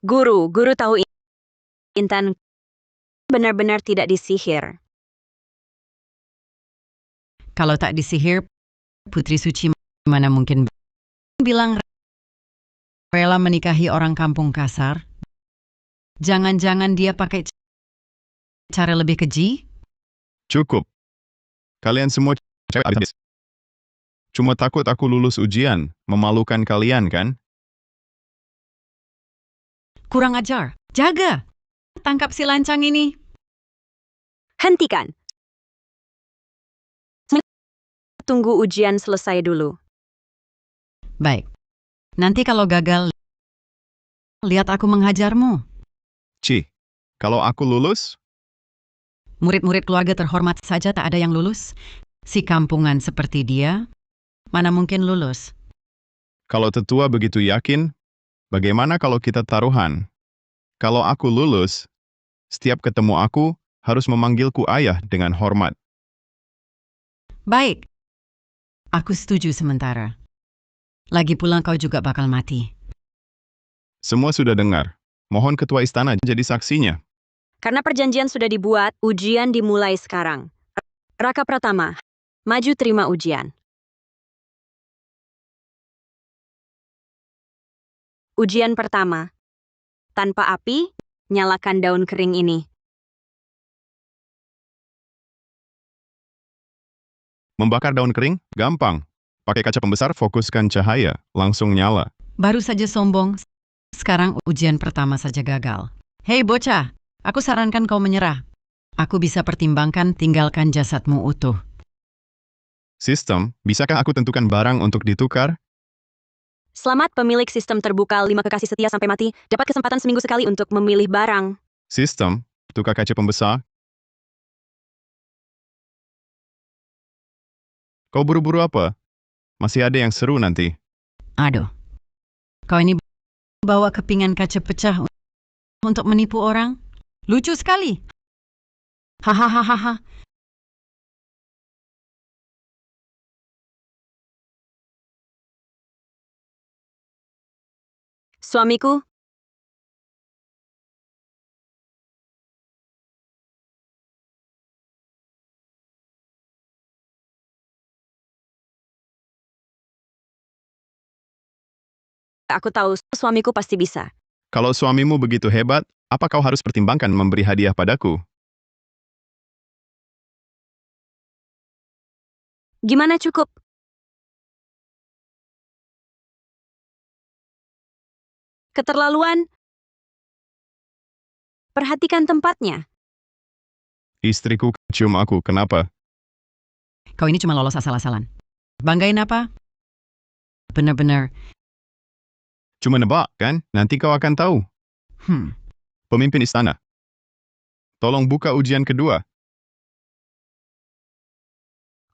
S3: Guru tahu Intan benar-benar tidak disihir.
S5: Kalau tak disihir, Putri Suci mana mungkin bilang rela menikahi orang kampung kasar? Jangan-jangan dia pakai cara lebih keji?
S1: Cukup. Kalian semua cewek habis. Cuma takut aku lulus ujian, memalukan kalian kan?
S5: Kurang ajar. Jaga! Tangkap si lancang ini.
S3: Hentikan. Tunggu ujian selesai dulu.
S5: Baik. Nanti kalau gagal, lihat aku menghajarmu.
S1: Ci, kalau aku lulus,
S5: Murid-murid keluarga terhormat saja tak ada yang lulus. Si kampungan seperti dia, mana mungkin lulus?
S1: kalau tetua begitu yakin, bagaimana kalau kita taruhan? Kalau aku lulus, setiap ketemu aku harus memanggilku ayah dengan hormat.
S5: Baik. Aku setuju sementara. Lagi pula kau juga bakal mati.
S1: Semua sudah dengar. Mohon ketua istana jadi saksinya.
S3: Karena perjanjian sudah dibuat, ujian dimulai sekarang. Raka Pratama, maju terima ujian. Ujian pertama. Tanpa api, nyalakan daun kering ini.
S1: Membakar daun kering? Gampang. Pakai kaca pembesar, fokuskan cahaya, langsung nyala.
S5: Baru saja sombong, Sekarang ujian pertama saja gagal. Hei bocah, aku sarankan kau menyerah. Aku bisa pertimbangkan tinggalkan jasadmu utuh.
S1: Sistem, bisakah aku tentukan barang untuk ditukar?
S3: Selamat pemilik sistem terbuka 5 kekasih setia sampai mati. Dapat kesempatan seminggu sekali untuk memilih barang.
S1: Sistem, tukar kaca pembesar. Kau buru-buru apa? Masih ada yang seru nanti.
S5: Aduh, kau ini bawa kepingan kaca pecah untuk menipu orang? Lucu sekali. Hahaha.
S3: Suamiku, aku tahu suamiku pasti bisa.
S1: Kalau suamimu begitu hebat, apa kau harus pertimbangkan memberi hadiah padaku?
S3: Gimana cukup? Keterlaluan? Perhatikan tempatnya.
S1: Istriku cium aku, kenapa?
S5: Kau ini cuma lolos asal-asalan. Banggain apa? Benar-benar.
S1: Cuma nebak, kan? Nanti kau akan tahu. Pemimpin istana. Tolong buka ujian kedua.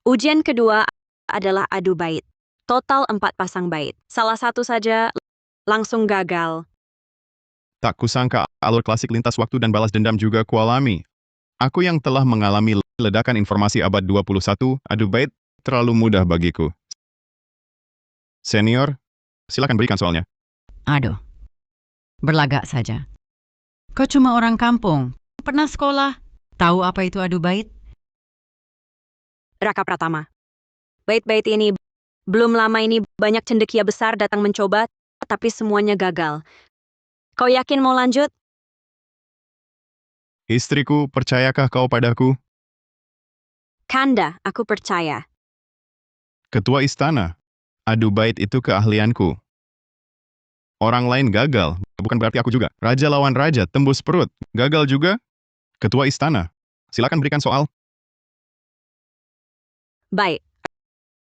S3: Ujian kedua adalah adu bait. Total 4 pasang bait. Salah satu saja langsung gagal.
S1: Tak kusangka alur klasik lintas waktu dan balas dendam juga kualami. Aku yang telah mengalami ledakan informasi abad 21, adu bait terlalu mudah bagiku. Senior, silakan berikan soalnya.
S5: Aduh, berlagak saja. Kau cuma orang kampung. Pernah sekolah? Tahu apa itu adu bait?
S3: Raka Pratama. Bait-bait ini belum lama ini banyak cendekia besar datang mencoba, tapi semuanya gagal. Kau yakin mau lanjut?
S1: Istriku, percayakah kau padaku?
S3: Kanda, aku percaya.
S1: Ketua istana. Adu bait itu keahlianku. Orang lain gagal, bukan berarti aku juga. Raja lawan raja, tembus perut. Gagal juga? Ketua istana. Silakan berikan soal.
S3: Baik.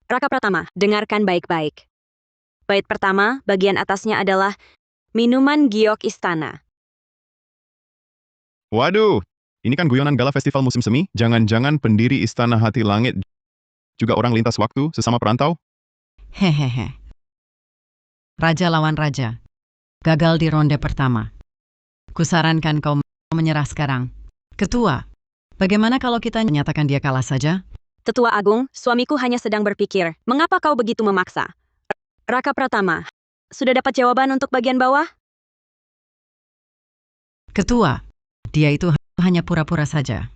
S3: Raka Pratama, dengarkan baik-baik. Bait pertama, bagian atasnya adalah minuman giok istana.
S1: Waduh, ini kan guyonan gala festival musim semi? Jangan-jangan pendiri istana hati langit juga orang lintas waktu sesama perantau?
S5: Hehehe. Raja lawan raja. Gagal di ronde pertama. Kusarankan kau menyerah sekarang. Ketua, bagaimana kalau kita nyatakan dia kalah saja?
S3: Tetua Agung, suamiku hanya sedang berpikir, mengapa kau begitu memaksa? Raka Pratama, sudah dapat jawaban untuk bagian bawah?
S5: Ketua, dia itu hanya pura-pura saja.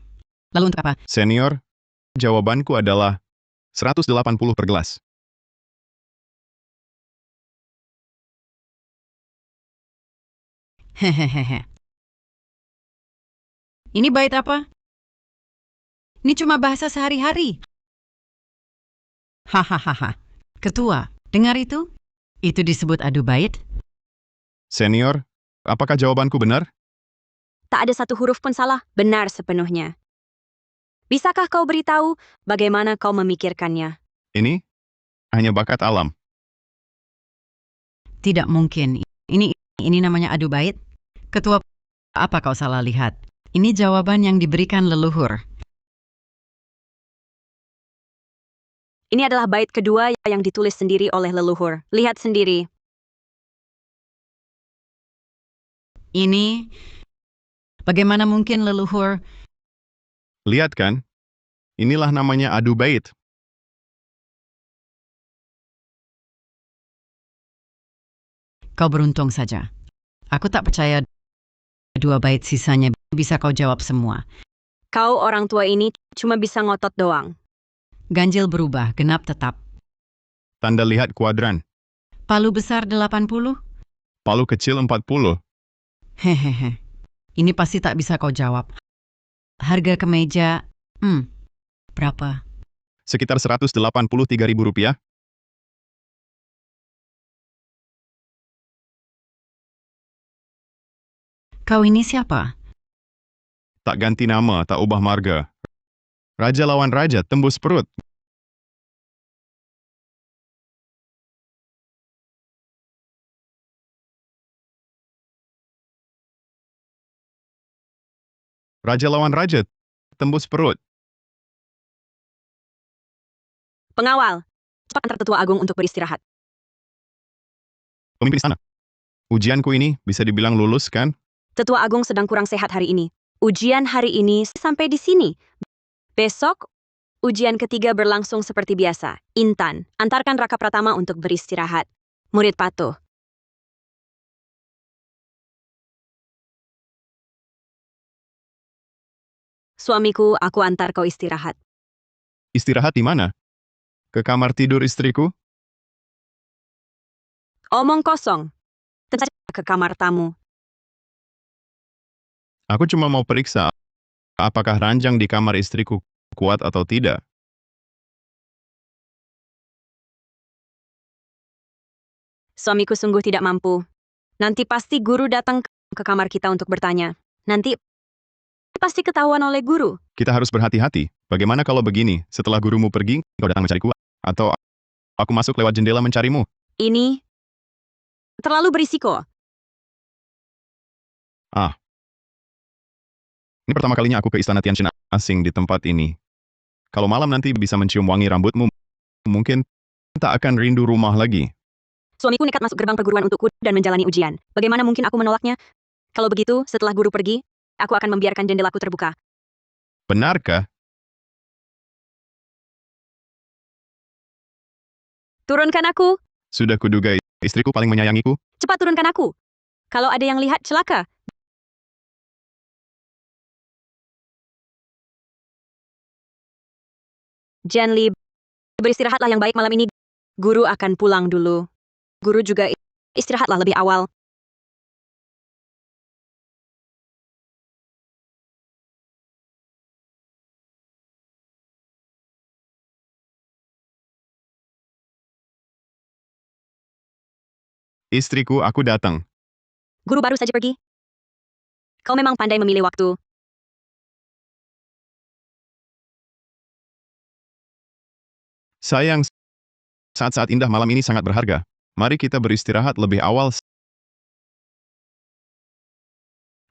S5: Lalu untuk apa?
S1: Senior, jawabanku adalah 180 per gelas.
S5: Hehehe. Ini bait apa? Ini cuma bahasa sehari-hari. Hahaha. Ketua, dengar itu? Itu disebut adu bait?
S1: Senior, apakah jawabanku benar?
S3: Tak ada satu huruf pun salah, benar sepenuhnya. Bisakah kau beritahu bagaimana kau memikirkannya?
S1: Ini hanya bakat alam.
S5: Tidak mungkin. Ini namanya adu bait? Ketua, apa kau salah lihat? Ini jawaban yang diberikan leluhur.
S3: Ini adalah bait kedua yang ditulis sendiri oleh leluhur. Lihat sendiri.
S5: Ini, bagaimana mungkin leluhur?
S1: Lihat kan? Inilah namanya adu bait.
S5: Kau beruntung saja. Aku tak percaya 2 bait sisanya bisa kau jawab semua.
S3: Kau orang tua ini cuma bisa ngotot doang.
S5: Ganjil berubah, genap tetap.
S1: Tanda lihat kuadran.
S5: Palu besar 80?
S1: Palu kecil 40.
S5: Hehehe. Ini pasti tak bisa kau jawab. Harga kemeja, berapa?
S1: Sekitar Rp183.000.
S5: Kau ini siapa?
S1: Tak ganti nama, tak ubah marga. Raja lawan raja, tembus perut. Raja lawan raja, tembus perut.
S3: Pengawal, cepat antar tetua agung untuk beristirahat.
S1: Pemimpin istana. Ujianku ini bisa dibilang lulus, kan?
S3: Tetua agung sedang kurang sehat hari ini. Ujian hari ini sampai di sini. Besok, ujian ketiga berlangsung seperti biasa. Intan, antarkan Raka Pratama untuk beristirahat. Murid patuh. Suamiku, aku antar kau istirahat.
S1: Istirahat di mana? Ke kamar tidur istriku?
S3: Omong kosong. Tentu saja ke kamar tamu.
S1: Aku cuma mau periksa apakah ranjang di kamar istriku kuat atau tidak.
S3: Suamiku sungguh tidak mampu. Nanti pasti guru datang ke kamar kita untuk bertanya. Nanti pasti ketahuan oleh guru.
S1: Kita harus berhati-hati. Bagaimana kalau begini, setelah gurumu pergi, kau datang mencariku? Atau aku masuk lewat jendela mencarimu?
S3: Ini terlalu berisiko.
S1: Ini pertama kalinya aku ke istana Tianjin asing di tempat ini. Kalau malam nanti bisa mencium wangi rambutmu, mungkin tak akan rindu rumah lagi.
S3: Suamiku nekat masuk gerbang perguruan untukku dan menjalani ujian. Bagaimana mungkin aku menolaknya? Kalau begitu, setelah guru pergi, aku akan membiarkan jendelaku terbuka.
S1: Benarkah?
S3: Turunkan aku.
S1: Sudah kuduga istriku paling menyayangiku.
S3: Cepat turunkan aku. Kalau ada yang lihat, celaka. Jan Li, beristirahatlah yang baik malam ini. Guru akan pulang dulu. Guru juga istirahatlah lebih awal.
S1: Istriku, aku datang.
S3: Guru baru saja pergi. Kau memang pandai memilih waktu.
S1: Sayang, saat-saat indah malam ini sangat berharga. Mari kita beristirahat lebih awal.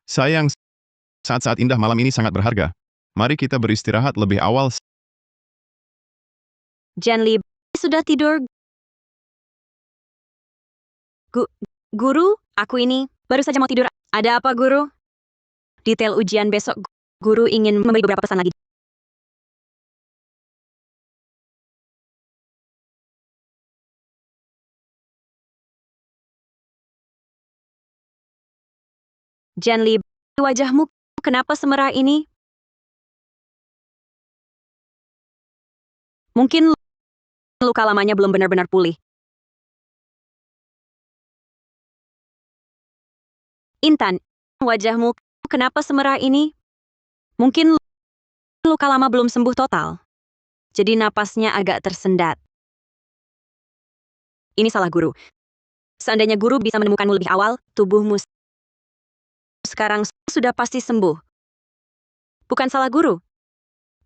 S1: Sayang, saat-saat indah malam ini sangat berharga. Mari kita beristirahat lebih awal.
S3: Jan Li, sudah tidur. Guru, aku ini baru saja mau tidur. Ada apa, guru? Detail ujian besok, guru ingin memberi beberapa pesan lagi. Jan Li, wajahmu kenapa semerah ini? Mungkin luka lamanya belum benar-benar pulih. Intan, wajahmu kenapa semerah ini? Mungkin luka lama belum sembuh total. Jadi napasnya agak tersendat. Ini salah guru. Seandainya guru bisa menemukanmu lebih awal, tubuhmu sekarang sudah pasti sembuh. Bukan salah guru.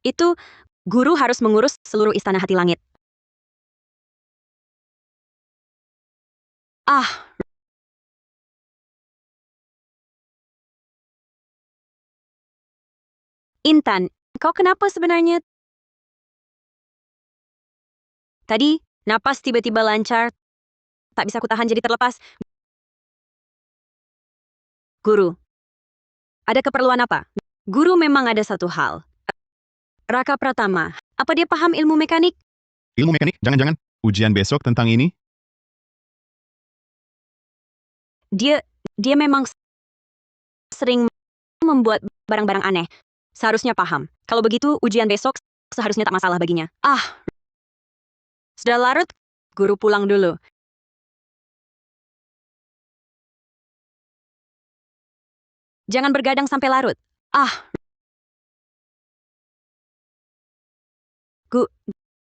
S3: Itu guru harus mengurus seluruh istana hati langit. Ah, Intan, kau kenapa sebenarnya? Tadi, napas tiba-tiba lancar. Tak bisa kutahan jadi terlepas. Guru, ada keperluan apa? Guru memang ada satu hal. Raka Pratama, apa dia paham ilmu mekanik?
S1: Ilmu mekanik, jangan-jangan. Ujian besok tentang ini?
S3: Dia memang sering membuat barang-barang aneh. Seharusnya paham. Kalau begitu, ujian besok seharusnya tak masalah baginya. Ah, sudah larut, guru pulang dulu. Jangan bergadang sampai larut. Ah,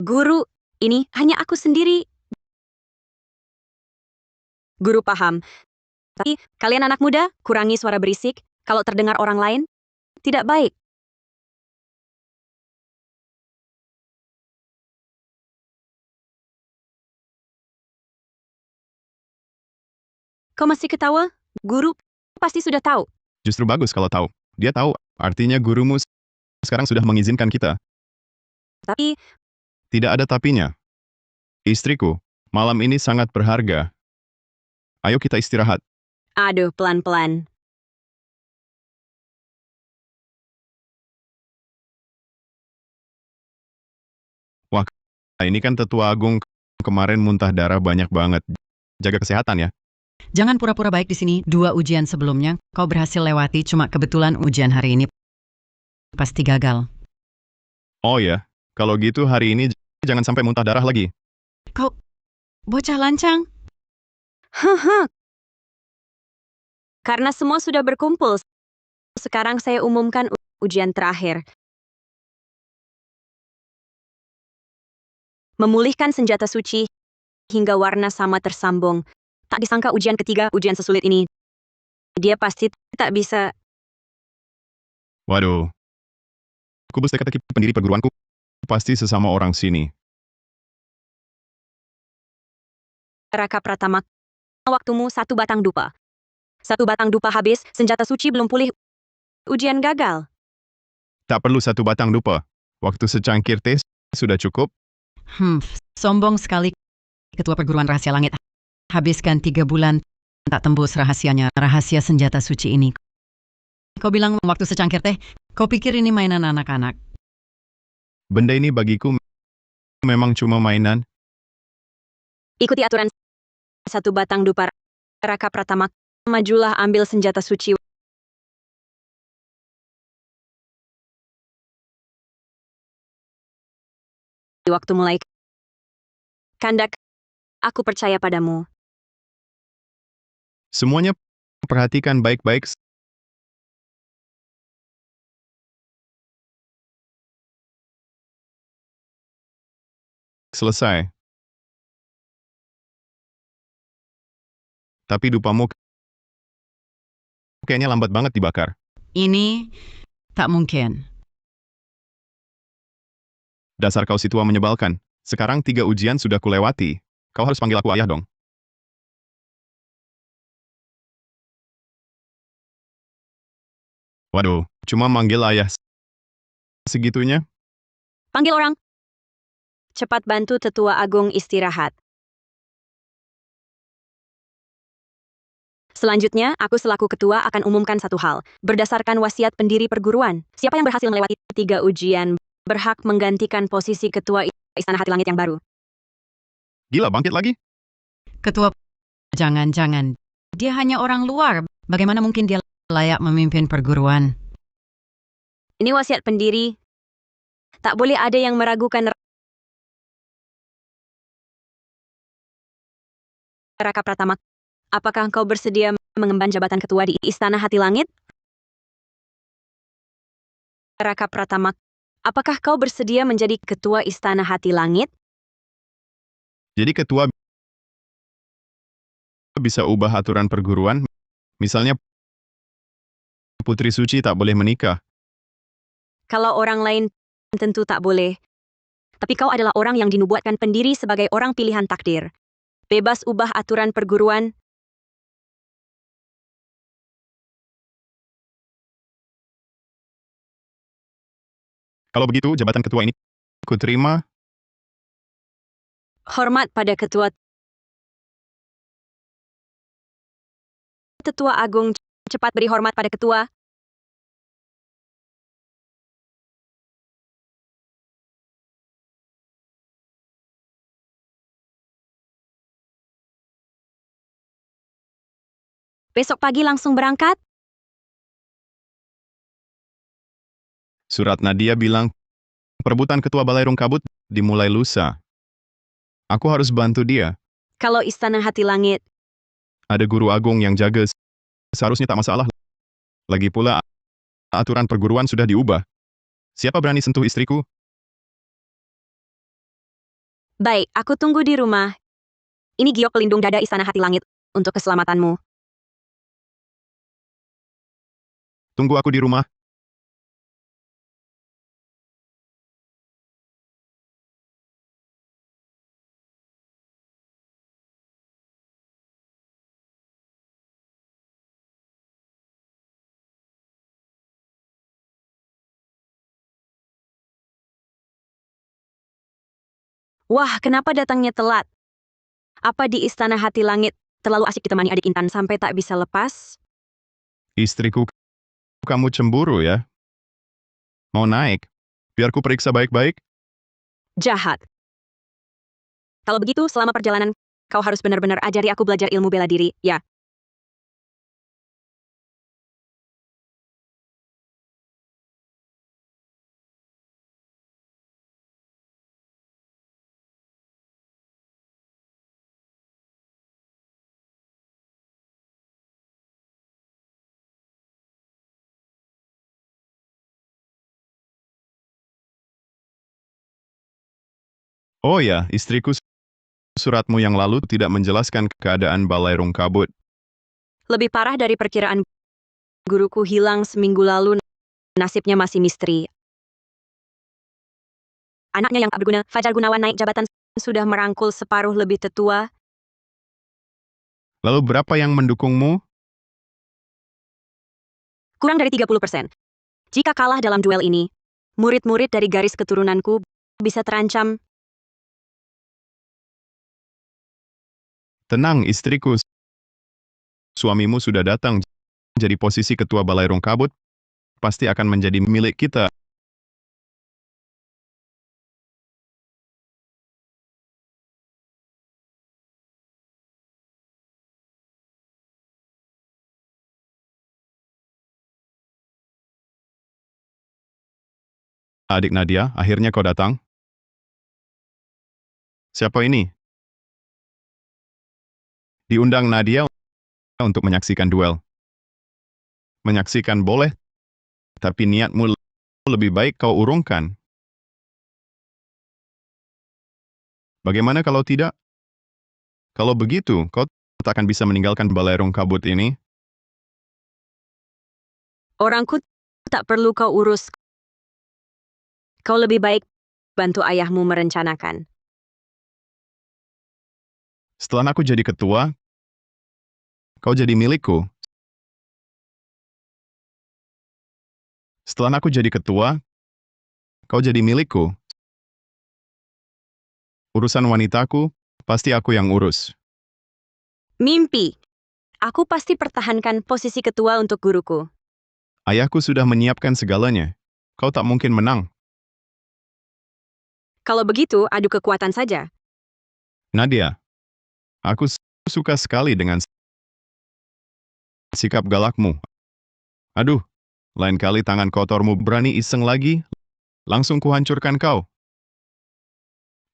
S3: guru, ini hanya aku sendiri. Guru paham. Tapi, kalian anak muda, kurangi suara berisik. Kalau terdengar orang lain, tidak baik. Kau masih ketawa? Guru pasti sudah tahu.
S1: Justru bagus kalau tahu. Dia tahu, artinya gurumu sekarang sudah mengizinkan kita.
S3: Tapi,
S1: Tidak ada tapinya. Istriku, malam ini sangat berharga. Ayo kita istirahat.
S3: aduh, pelan-pelan.
S1: Wah, ini kan tetua agung kemarin muntah darah banyak banget. Jaga kesehatan ya.
S5: Jangan pura-pura baik di sini. 2 ujian sebelumnya kau berhasil lewati, cuma kebetulan ujian hari ini pasti gagal.
S1: Oh ya, kalau gitu hari ini jangan sampai muntah darah lagi.
S5: Kau bocah lancang.
S3: Haha. Karena semua sudah berkumpul, sekarang saya umumkan ujian terakhir. Memulihkan senjata suci hingga warna sama tersambung. Tak disangka ujian ketiga, ujian sesulit ini. Dia pasti tak bisa.
S1: Waduh. Kubus teka-teki pendiri perguruanku pasti sesama orang sini.
S3: Raka Pratama, waktumu 1 batang dupa. 1 batang dupa habis, senjata suci belum pulih. Ujian gagal.
S1: Tak perlu 1 batang dupa. Waktu secangkir teh sudah cukup.
S5: Sombong sekali ketua perguruan rahasia langit. Habiskan 3 bulan tak tembus rahasianya, rahasia senjata suci ini. Kau bilang waktu secangkir teh, kau pikir ini mainan anak-anak.
S1: Benda ini bagiku memang cuma mainan.
S3: Ikuti aturan 1 batang dupa. Raka Pratama, majulah ambil senjata suci. Waktu mulai. Kandak, aku percaya padamu.
S1: Semuanya perhatikan baik-baik. Selesai. Tapi dupamu kayaknya lambat banget dibakar.
S5: Ini tak mungkin.
S1: Dasar kau si tua menyebalkan. Sekarang 3 ujian sudah kulewati. Kau harus panggil aku ayah dong. Waduh, cuma manggil ayah segitunya?
S3: Panggil orang. Cepat bantu tetua agung istirahat. Selanjutnya, aku selaku ketua akan umumkan satu hal. Berdasarkan wasiat pendiri perguruan, siapa yang berhasil melewati 3 ujian berhak menggantikan posisi ketua Istana Hati Langit yang baru.
S1: Gila, bangkit lagi?
S5: Ketua, jangan-jangan. Dia hanya orang luar. Bagaimana mungkin dia layak memimpin perguruan?
S3: Ini wasiat pendiri. Tak boleh ada yang meragukan. Raka Pratama, apakah engkau bersedia mengemban jabatan ketua di Istana Hati Langit? Raka Pratama, apakah kau bersedia menjadi ketua Istana Hati Langit?
S1: Jadi ketua bisa ubah aturan perguruan? Misalnya, Putri Suci tak boleh menikah.
S3: Kalau orang lain tentu tak boleh. Tapi kau adalah orang yang dinubuatkan pendiri sebagai orang pilihan takdir. Bebas ubah aturan perguruan.
S1: Kalau begitu, jabatan ketua ini kuterima.
S3: Hormat pada ketua. Tetua Agung, cepat beri hormat pada ketua. Besok pagi langsung berangkat?
S1: Surat Nadia bilang, perebutan ketua Balai Rungkabut dimulai lusa. Aku harus bantu dia.
S3: Kalau Istana Hati Langit,
S1: Ada guru agung yang jaga, seharusnya tak masalah. Lagi pula, aturan perguruan sudah diubah. Siapa berani sentuh istriku?
S3: baik, aku tunggu di rumah. Ini giok pelindung dada Istana Hati Langit untuk keselamatanmu.
S1: Tunggu aku di rumah.
S3: Wah, kenapa datangnya telat? Apa di Istana Hati Langit terlalu asik ditemani adik Intan sampai tak bisa lepas?
S1: Istriku, kamu cemburu ya? Mau naik? Biar ku periksa baik-baik.
S3: Jahat. Kalau begitu, selama perjalanan, kau harus benar-benar ajari aku belajar ilmu bela diri, ya.
S1: Oh ya, istriku, suratmu yang lalu tidak menjelaskan keadaan Balairung Kabut.
S3: Lebih parah dari perkiraan guruku hilang seminggu lalu, nasibnya masih misteri. Anaknya yang tak berguna, Fajar Gunawan naik jabatan, sudah merangkul separuh lebih tetua.
S1: Lalu berapa yang mendukungmu?
S3: Kurang dari 30%. Jika kalah dalam duel ini, murid-murid dari garis keturunanku bisa terancam.
S1: Tenang, istriku. Suamimu sudah datang. Jadi posisi ketua Balairung Kabut pasti akan menjadi milik kita. Adik Nadia, akhirnya kau datang. Siapa ini? Diundang Nadia untuk menyaksikan duel. Menyaksikan boleh, tapi niatmu lebih baik kau urungkan. Bagaimana kalau tidak? Kalau begitu, kau tak akan bisa meninggalkan Balairung Kabut ini.
S3: Orangku tak perlu kau urus. Kau lebih baik bantu ayahmu merencanakan.
S1: Setelah aku jadi ketua, kau jadi milikku. Setelah aku jadi ketua, kau jadi milikku. Urusan wanitaku, pasti aku yang urus.
S3: Mimpi. Aku pasti pertahankan posisi ketua untuk guruku.
S1: Ayahku sudah menyiapkan segalanya. Kau tak mungkin menang.
S3: Kalau begitu, adu kekuatan saja.
S1: Nadia, aku suka sekali dengan sikap galakmu. Aduh, lain kali tangan kotormu berani iseng lagi, langsung kuhancurkan kau.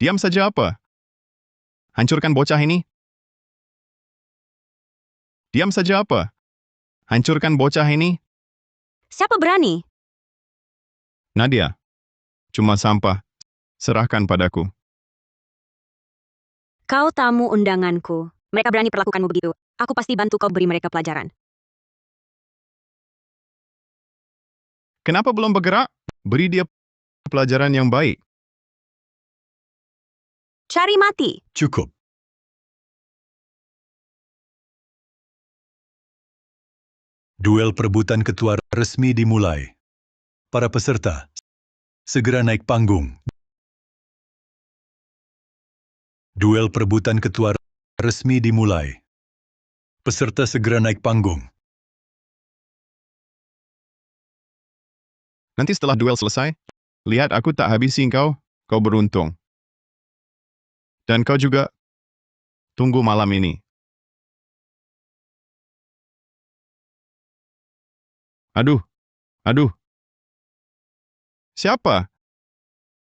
S1: Diam saja apa? Hancurkan bocah ini. Diam saja apa? Hancurkan bocah ini.
S3: Siapa berani?
S1: Nadia, cuma sampah. Serahkan padaku.
S3: Kau tamu undanganku. Mereka berani perlakukanmu begitu. Aku pasti bantu kau beri mereka pelajaran.
S1: Kenapa belum bergerak? Beri dia pelajaran yang baik.
S3: Cari mati.
S4: Cukup. Duel perebutan ketua resmi dimulai. Para peserta, segera naik panggung. Duel perebutan ketua resmi dimulai. Peserta segera naik panggung.
S1: Nanti setelah duel selesai, lihat aku tak habisi kau, kau beruntung. Dan kau juga, tunggu malam ini. Aduh, aduh. Siapa?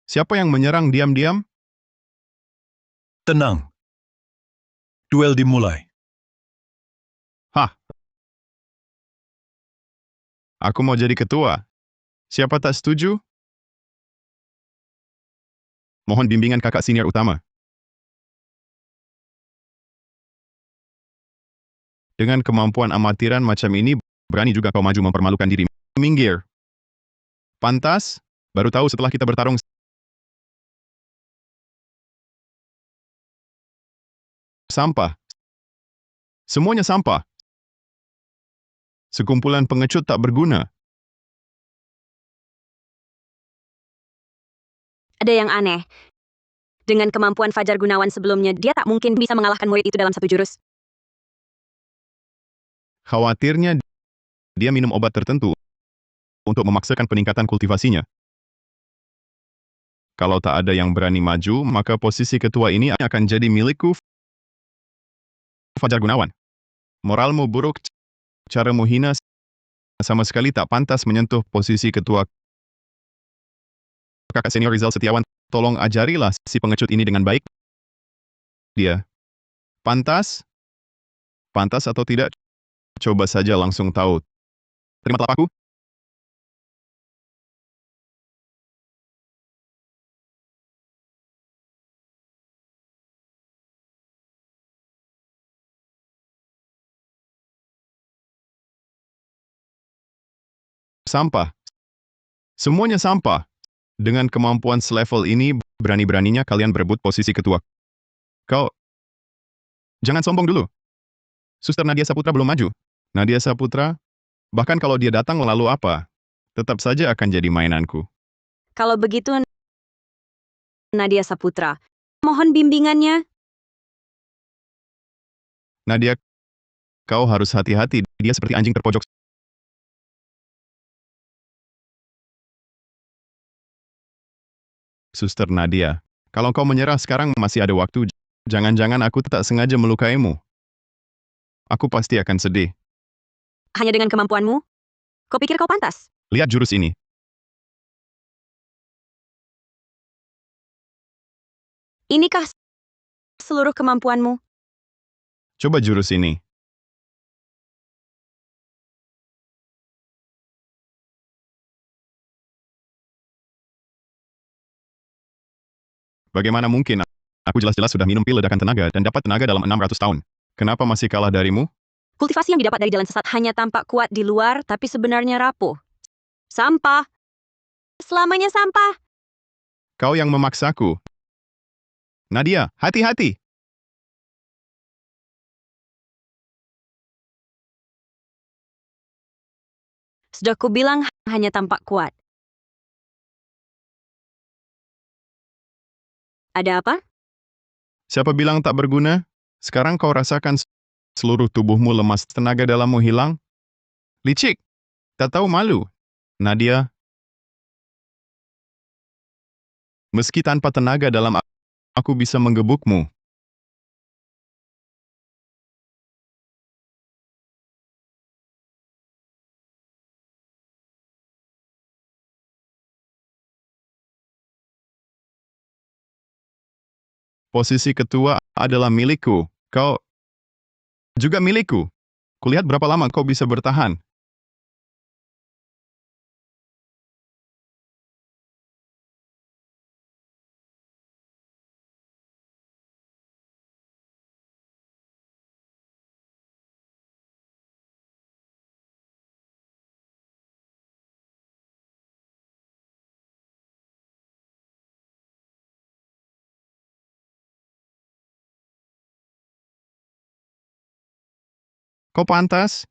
S1: Siapa yang menyerang diam-diam?
S4: Tenang. Duel dimulai.
S1: Hah? Aku mau jadi ketua. Siapa tak setuju? Mohon bimbingan kakak senior utama. Dengan kemampuan amatiran macam ini, berani juga kau maju mempermalukan diri. minggir. Pantas? Baru tahu setelah kita bertarung. Sampah. Semuanya sampah. Sekumpulan pengecut tak berguna.
S3: Ada yang aneh. Dengan kemampuan Fajar Gunawan sebelumnya, dia tak mungkin bisa mengalahkan murid itu dalam satu jurus.
S1: Khawatirnya dia minum obat tertentu untuk memaksakan peningkatan kultivasinya. Kalau tak ada yang berani maju, maka posisi ketua ini akan jadi milikku, Fajar Gunawan. Moralmu buruk, caramu hina, sama sekali tak pantas menyentuh posisi ketua. Kakak senior Rizal Setiawan, tolong ajarilah si pengecut ini dengan baik. Dia pantas? Pantas atau tidak? Coba saja langsung tahu. Terima telapakku. Sampah. Semuanya sampah. Dengan kemampuan selevel ini, berani-beraninya kalian berebut posisi ketua. Kau, jangan sombong dulu. Suster Nadia Saputra belum maju. Nadia Saputra, bahkan kalau dia datang lalu apa, tetap saja akan jadi mainanku.
S3: Kalau begitu, Nadia Saputra, mohon bimbingannya.
S1: Nadia, kau harus hati-hati, dia seperti anjing terpojok. Suster Nadia, kalau kau menyerah sekarang masih ada waktu, jangan-jangan aku tak sengaja melukaimu. Aku pasti akan sedih.
S3: Hanya dengan kemampuanmu? Kau pikir kau pantas?
S1: Lihat jurus ini.
S3: Inikah seluruh kemampuanmu?
S1: Coba jurus ini. Bagaimana mungkin? Aku jelas-jelas sudah minum pil ledakan tenaga dan dapat tenaga dalam 600 tahun. Kenapa masih kalah darimu?
S3: Kultivasi yang didapat dari jalan sesat hanya tampak kuat di luar, tapi sebenarnya rapuh. Sampah. Selamanya sampah.
S1: Kau yang memaksaku. Nadia, hati-hati!
S3: Sudah kubilang hanya tampak kuat. Ada apa?
S1: Siapa bilang tak berguna? Sekarang kau rasakan seluruh tubuhmu lemas, tenaga dalammu hilang? Licik! Tak tahu malu. Nadia, meski tanpa tenaga dalam aku bisa menggebukmu. Posisi ketua adalah milikku. Kau juga milikku. Kulihat berapa lama kau bisa bertahan. Kau pantas?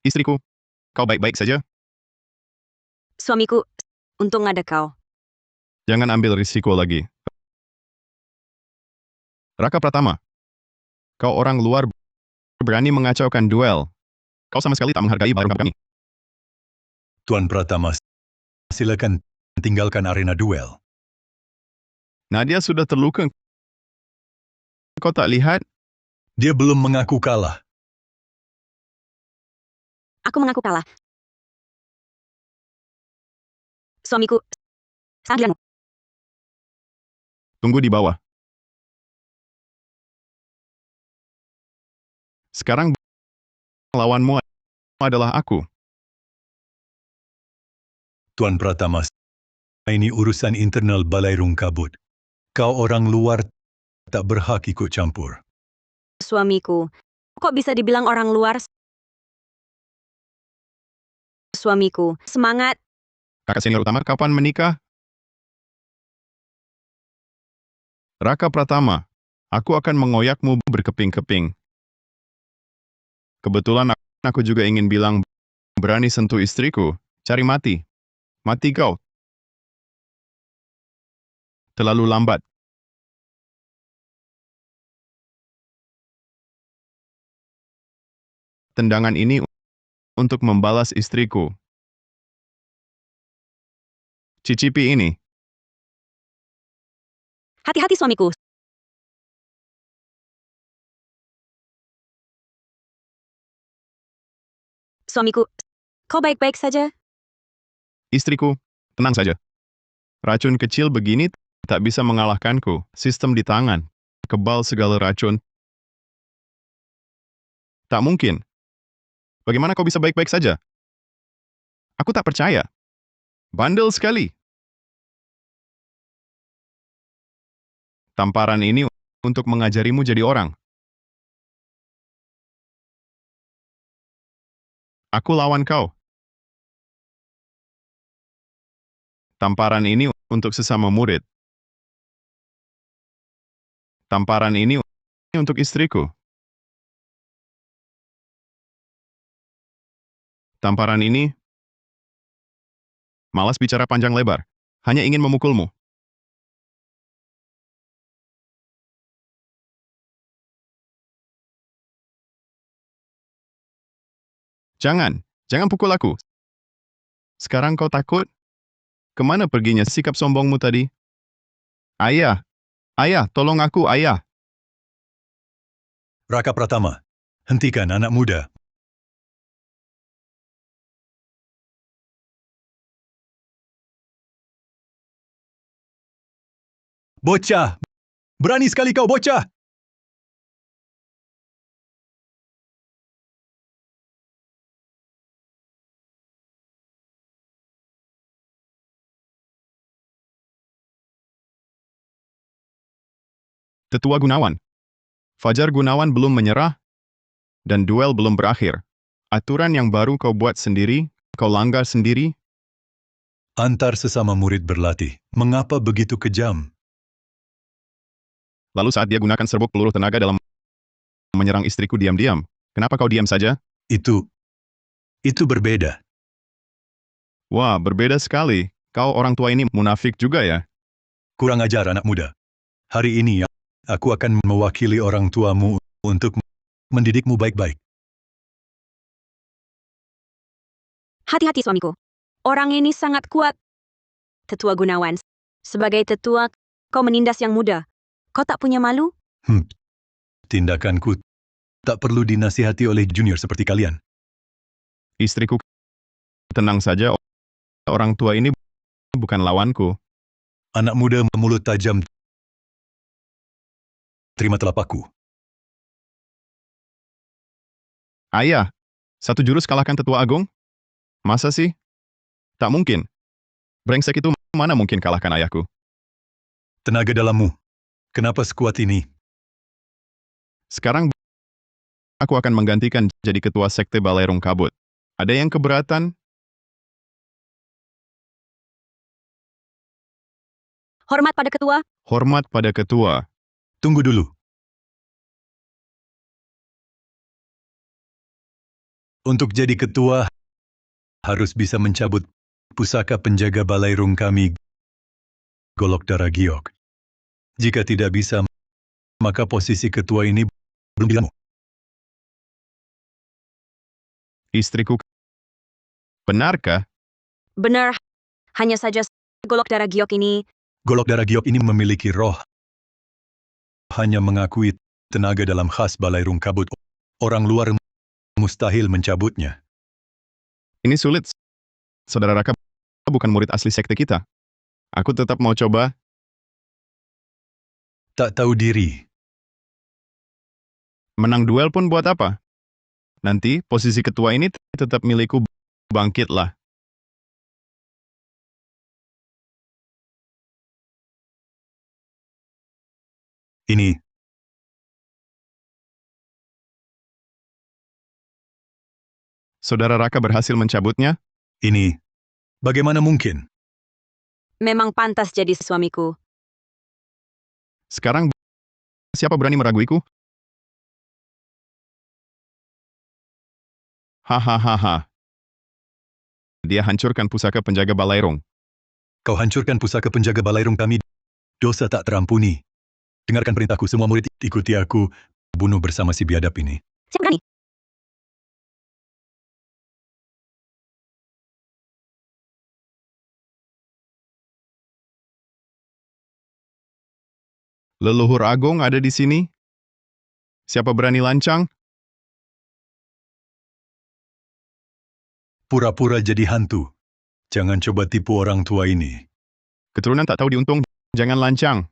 S1: Istriku, kau baik-baik saja?
S3: Suamiku, untung ada kau.
S1: Jangan ambil risiko lagi. Raka Pratama, kau orang luar berani mengacaukan duel. Kau sama sekali tak menghargai barang kami.
S4: Tuan Pratama, silakan tinggalkan arena duel.
S1: Nadia sudah terluka. Kau tak lihat?
S4: Dia belum mengaku kalah.
S3: Aku mengaku kalah. Suamiku, sangat giliranmu.
S1: Tunggu di bawah. Sekarang lawanmu adalah aku.
S4: Tuan Pratama, ini urusan internal Balai Rungkabut. Kau orang luar tak berhak ikut campur.
S3: Suamiku, kok bisa dibilang orang luar? suamiku. Semangat.
S1: Kakak senior utama kapan menikah? Raka Pratama, aku akan mengoyakmu berkeping-keping. Kebetulan aku juga ingin bilang, berani sentuh istriku, cari mati. Mati kau. Terlalu lambat. Tendangan ini untuk membalas istriku. Cicipi ini.
S3: Hati-hati suamiku. Suamiku, kau baik-baik saja?
S1: Istriku, tenang saja. Racun kecil begini tak bisa mengalahkanku. Sistem di tangan. Kebal segala racun. Tak mungkin. Bagaimana kau bisa baik-baik saja? Aku tak percaya. Bandel sekali. Tamparan ini untuk mengajarimu jadi orang. Aku lawan kau. Tamparan ini untuk sesama murid. Tamparan ini untuk istriku. Tamparan ini malas bicara panjang lebar. Hanya ingin memukulmu. Jangan pukul aku. Sekarang kau takut? Kemana perginya sikap sombongmu tadi? Ayah, tolong aku, ayah.
S4: Raka Pratama, hentikan anak muda. Bocah! Berani sekali kau, bocah!
S1: Tetua Gunawan. Fajar Gunawan belum menyerah, dan duel belum berakhir. Aturan yang baru kau buat sendiri, kau langgar sendiri.
S4: Antar sesama murid berlatih. Mengapa begitu kejam?
S1: Lalu saat dia gunakan serbuk peluru tenaga dalam menyerang istriku diam-diam, kenapa kau diam saja?
S4: Itu berbeda.
S1: Wah, berbeda sekali. Kau orang tua ini munafik juga ya?
S4: Kurang ajar anak muda. Hari ini aku akan mewakili orang tuamu untuk mendidikmu baik-baik.
S3: Hati-hati suamiku. Orang ini sangat kuat. Tetua Gunawan, sebagai tetua, kau menindas yang muda. Kau tak punya malu?
S4: Tindakanku tak perlu dinasihati oleh junior seperti kalian.
S1: Istriku, tenang saja, orang tua ini bukan lawanku.
S4: Anak muda mulut tajam. Terima telapakku.
S1: Ayah, satu jurus kalahkan Tetua Agung? Masa sih? Tak mungkin. Brengsek itu mana mungkin kalahkan ayahku?
S4: Tenaga dalammu. Kenapa sekuat ini?
S1: Sekarang aku akan menggantikan jadi ketua sekte Balerung Kabut. Ada yang keberatan?
S3: Hormat pada ketua.
S1: Hormat pada ketua.
S4: Tunggu dulu. Untuk jadi ketua, harus bisa mencabut pusaka penjaga Balairung kami, Golok Darah Giok. Jika tidak bisa, maka posisi ketua ini belum dilamu.
S1: Istriku, benarkah?
S3: Benar. Hanya saja golok darah giok ini.
S4: Golok Darah Giok ini memiliki roh. Hanya mengakui tenaga dalam khas Balairung Kabut. Orang luar mustahil mencabutnya.
S1: Ini sulit. Saudara Raka bukan murid asli sekte kita. Aku tetap mau coba.
S4: Tak tahu diri.
S1: Menang duel pun buat apa? Nanti posisi ketua ini tetap milikku. Bangkitlah.
S4: Ini.
S1: Saudara Raka berhasil mencabutnya?
S4: Ini, bagaimana mungkin?
S3: Memang pantas jadi suamiku.
S1: Sekarang, siapa berani meraguiku? Hahaha. Dia hancurkan pusaka penjaga Balairung.
S4: Kau hancurkan pusaka penjaga balairung kami. Dosa tak terampuni. Dengarkan perintahku, semua murid ikuti aku. Bunuh bersama si biadab ini.
S3: Siapa berani?
S1: Leluhur Agung ada di sini? Siapa berani lancang?
S4: Pura-pura jadi hantu. Jangan coba tipu orang tua ini.
S1: Keturunan tak tahu diuntung, jangan lancang.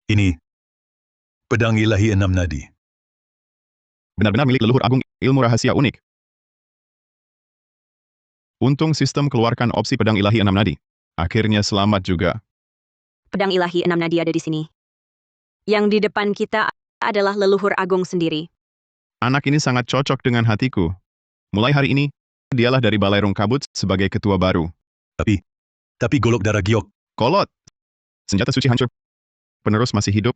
S4: Ini, pedang ilahi 6 nadi.
S1: Benar-benar milik leluhur agung, ilmu rahasia unik. Untung sistem keluarkan opsi pedang ilahi 6 nadi. Akhirnya selamat juga.
S3: Pedang ilahi 6 nadi ada di sini. Yang di depan kita adalah leluhur agung sendiri.
S1: Anak ini sangat cocok dengan hatiku. Mulai hari ini, dialah dari Balairung Kabut sebagai ketua baru.
S4: Tapi golok darah giok.
S1: Kolot! Senjata suci hancur. Penerus masih hidup.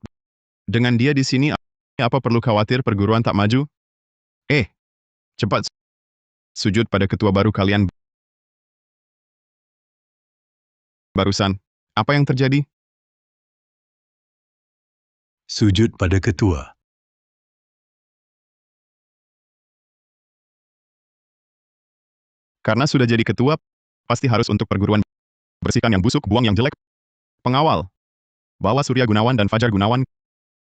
S1: Dengan dia di sini, apa perlu khawatir perguruan tak maju? Cepat. Sujud pada ketua baru kalian. Barusan, apa yang terjadi?
S4: Sujud pada ketua.
S1: Karena sudah jadi ketua, pasti harus untuk perguruan. Bersihkan yang busuk, buang yang jelek. Pengawal. Bawa Surya Gunawan dan Fajar Gunawan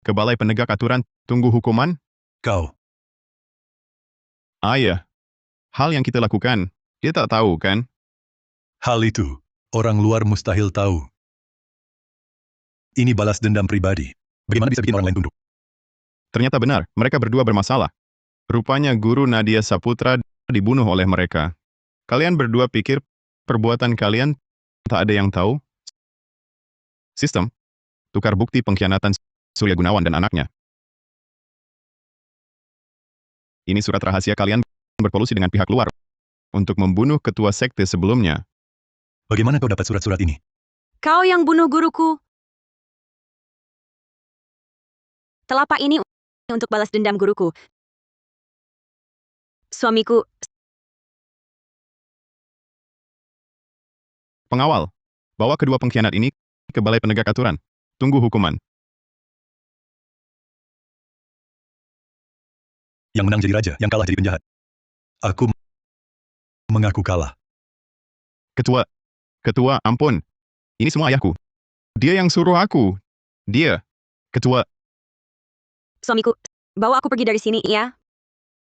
S1: ke Balai Penegak Aturan, tunggu hukuman.
S4: Kau.
S1: Iya. Hal yang kita lakukan, dia tak tahu kan?
S4: Hal itu, orang luar mustahil tahu. Ini balas dendam pribadi. Bagaimana bisa bikin orang lain tunduk?
S1: Ternyata benar, mereka berdua bermasalah. Rupanya guru Nadia Saputra dibunuh oleh mereka. Kalian berdua pikir perbuatan kalian tak ada yang tahu? Sistem, tukar bukti pengkhianatan Surya Gunawan dan anaknya. Ini surat rahasia kalian berkolusi dengan pihak luar untuk membunuh ketua sekte sebelumnya.
S4: Bagaimana kau dapat surat-surat ini?
S3: Kau yang bunuh guruku. Telapak ini untuk balas dendam guruku. Suamiku,
S1: Pengawal, bawa kedua pengkhianat ini ke Balai Penegak Aturan. Tunggu hukuman.
S4: Yang menang jadi raja, yang kalah jadi penjahat. Aku mengaku kalah.
S1: Ketua, ampun. Ini semua ayahku. Dia yang suruh aku. Dia, ketua.
S3: suamiku, bawa aku pergi dari sini ya.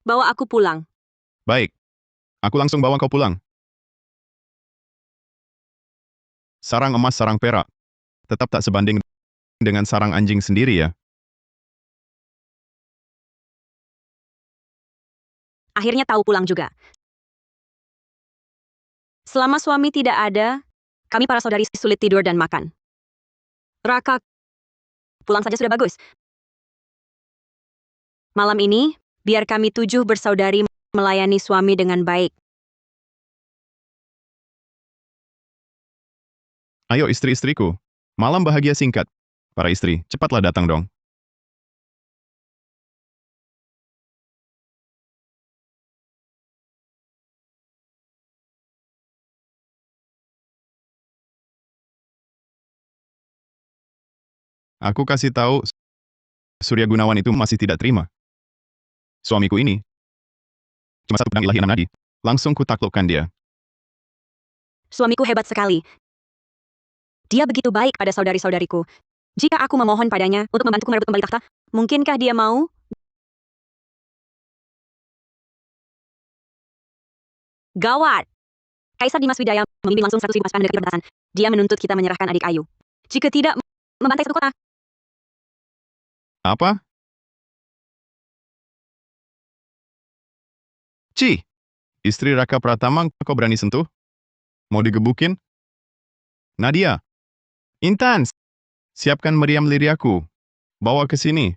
S3: Bawa aku pulang.
S1: Baik. Aku langsung bawa kau pulang. Sarang emas, sarang perak. Tetap tak sebanding dengan sarang anjing sendiri ya.
S3: Akhirnya tahu pulang juga. Selama suami tidak ada, kami para saudari sulit tidur dan makan. Raka, pulang saja sudah bagus. Malam ini, biar kami 7 bersaudari melayani suami dengan baik.
S1: Ayo istri-istriku. Malam bahagia singkat. Para istri, cepatlah datang dong. Aku kasih tahu, Surya Gunawan itu masih tidak terima. Suamiku ini, cuma satu pedang ilahi 6 nadi. Langsung kutaklukkan dia.
S3: Suamiku hebat sekali. Dia begitu baik pada saudari-saudariku. Jika aku memohon padanya untuk membantuku merebut kembali takhta, mungkinkah dia mau? Gawat! Kaisar Dimas Wijaya memimpin langsung 100.000 pasukan mendekati perbatasan. Dia menuntut kita menyerahkan adik Ayu. Jika tidak, membantai satu kota.
S1: Apa? Istri Raka Pratama kau berani sentuh? Mau digebukin? Nadia, Intan, siapkan meriam liriaku. Bawa ke sini.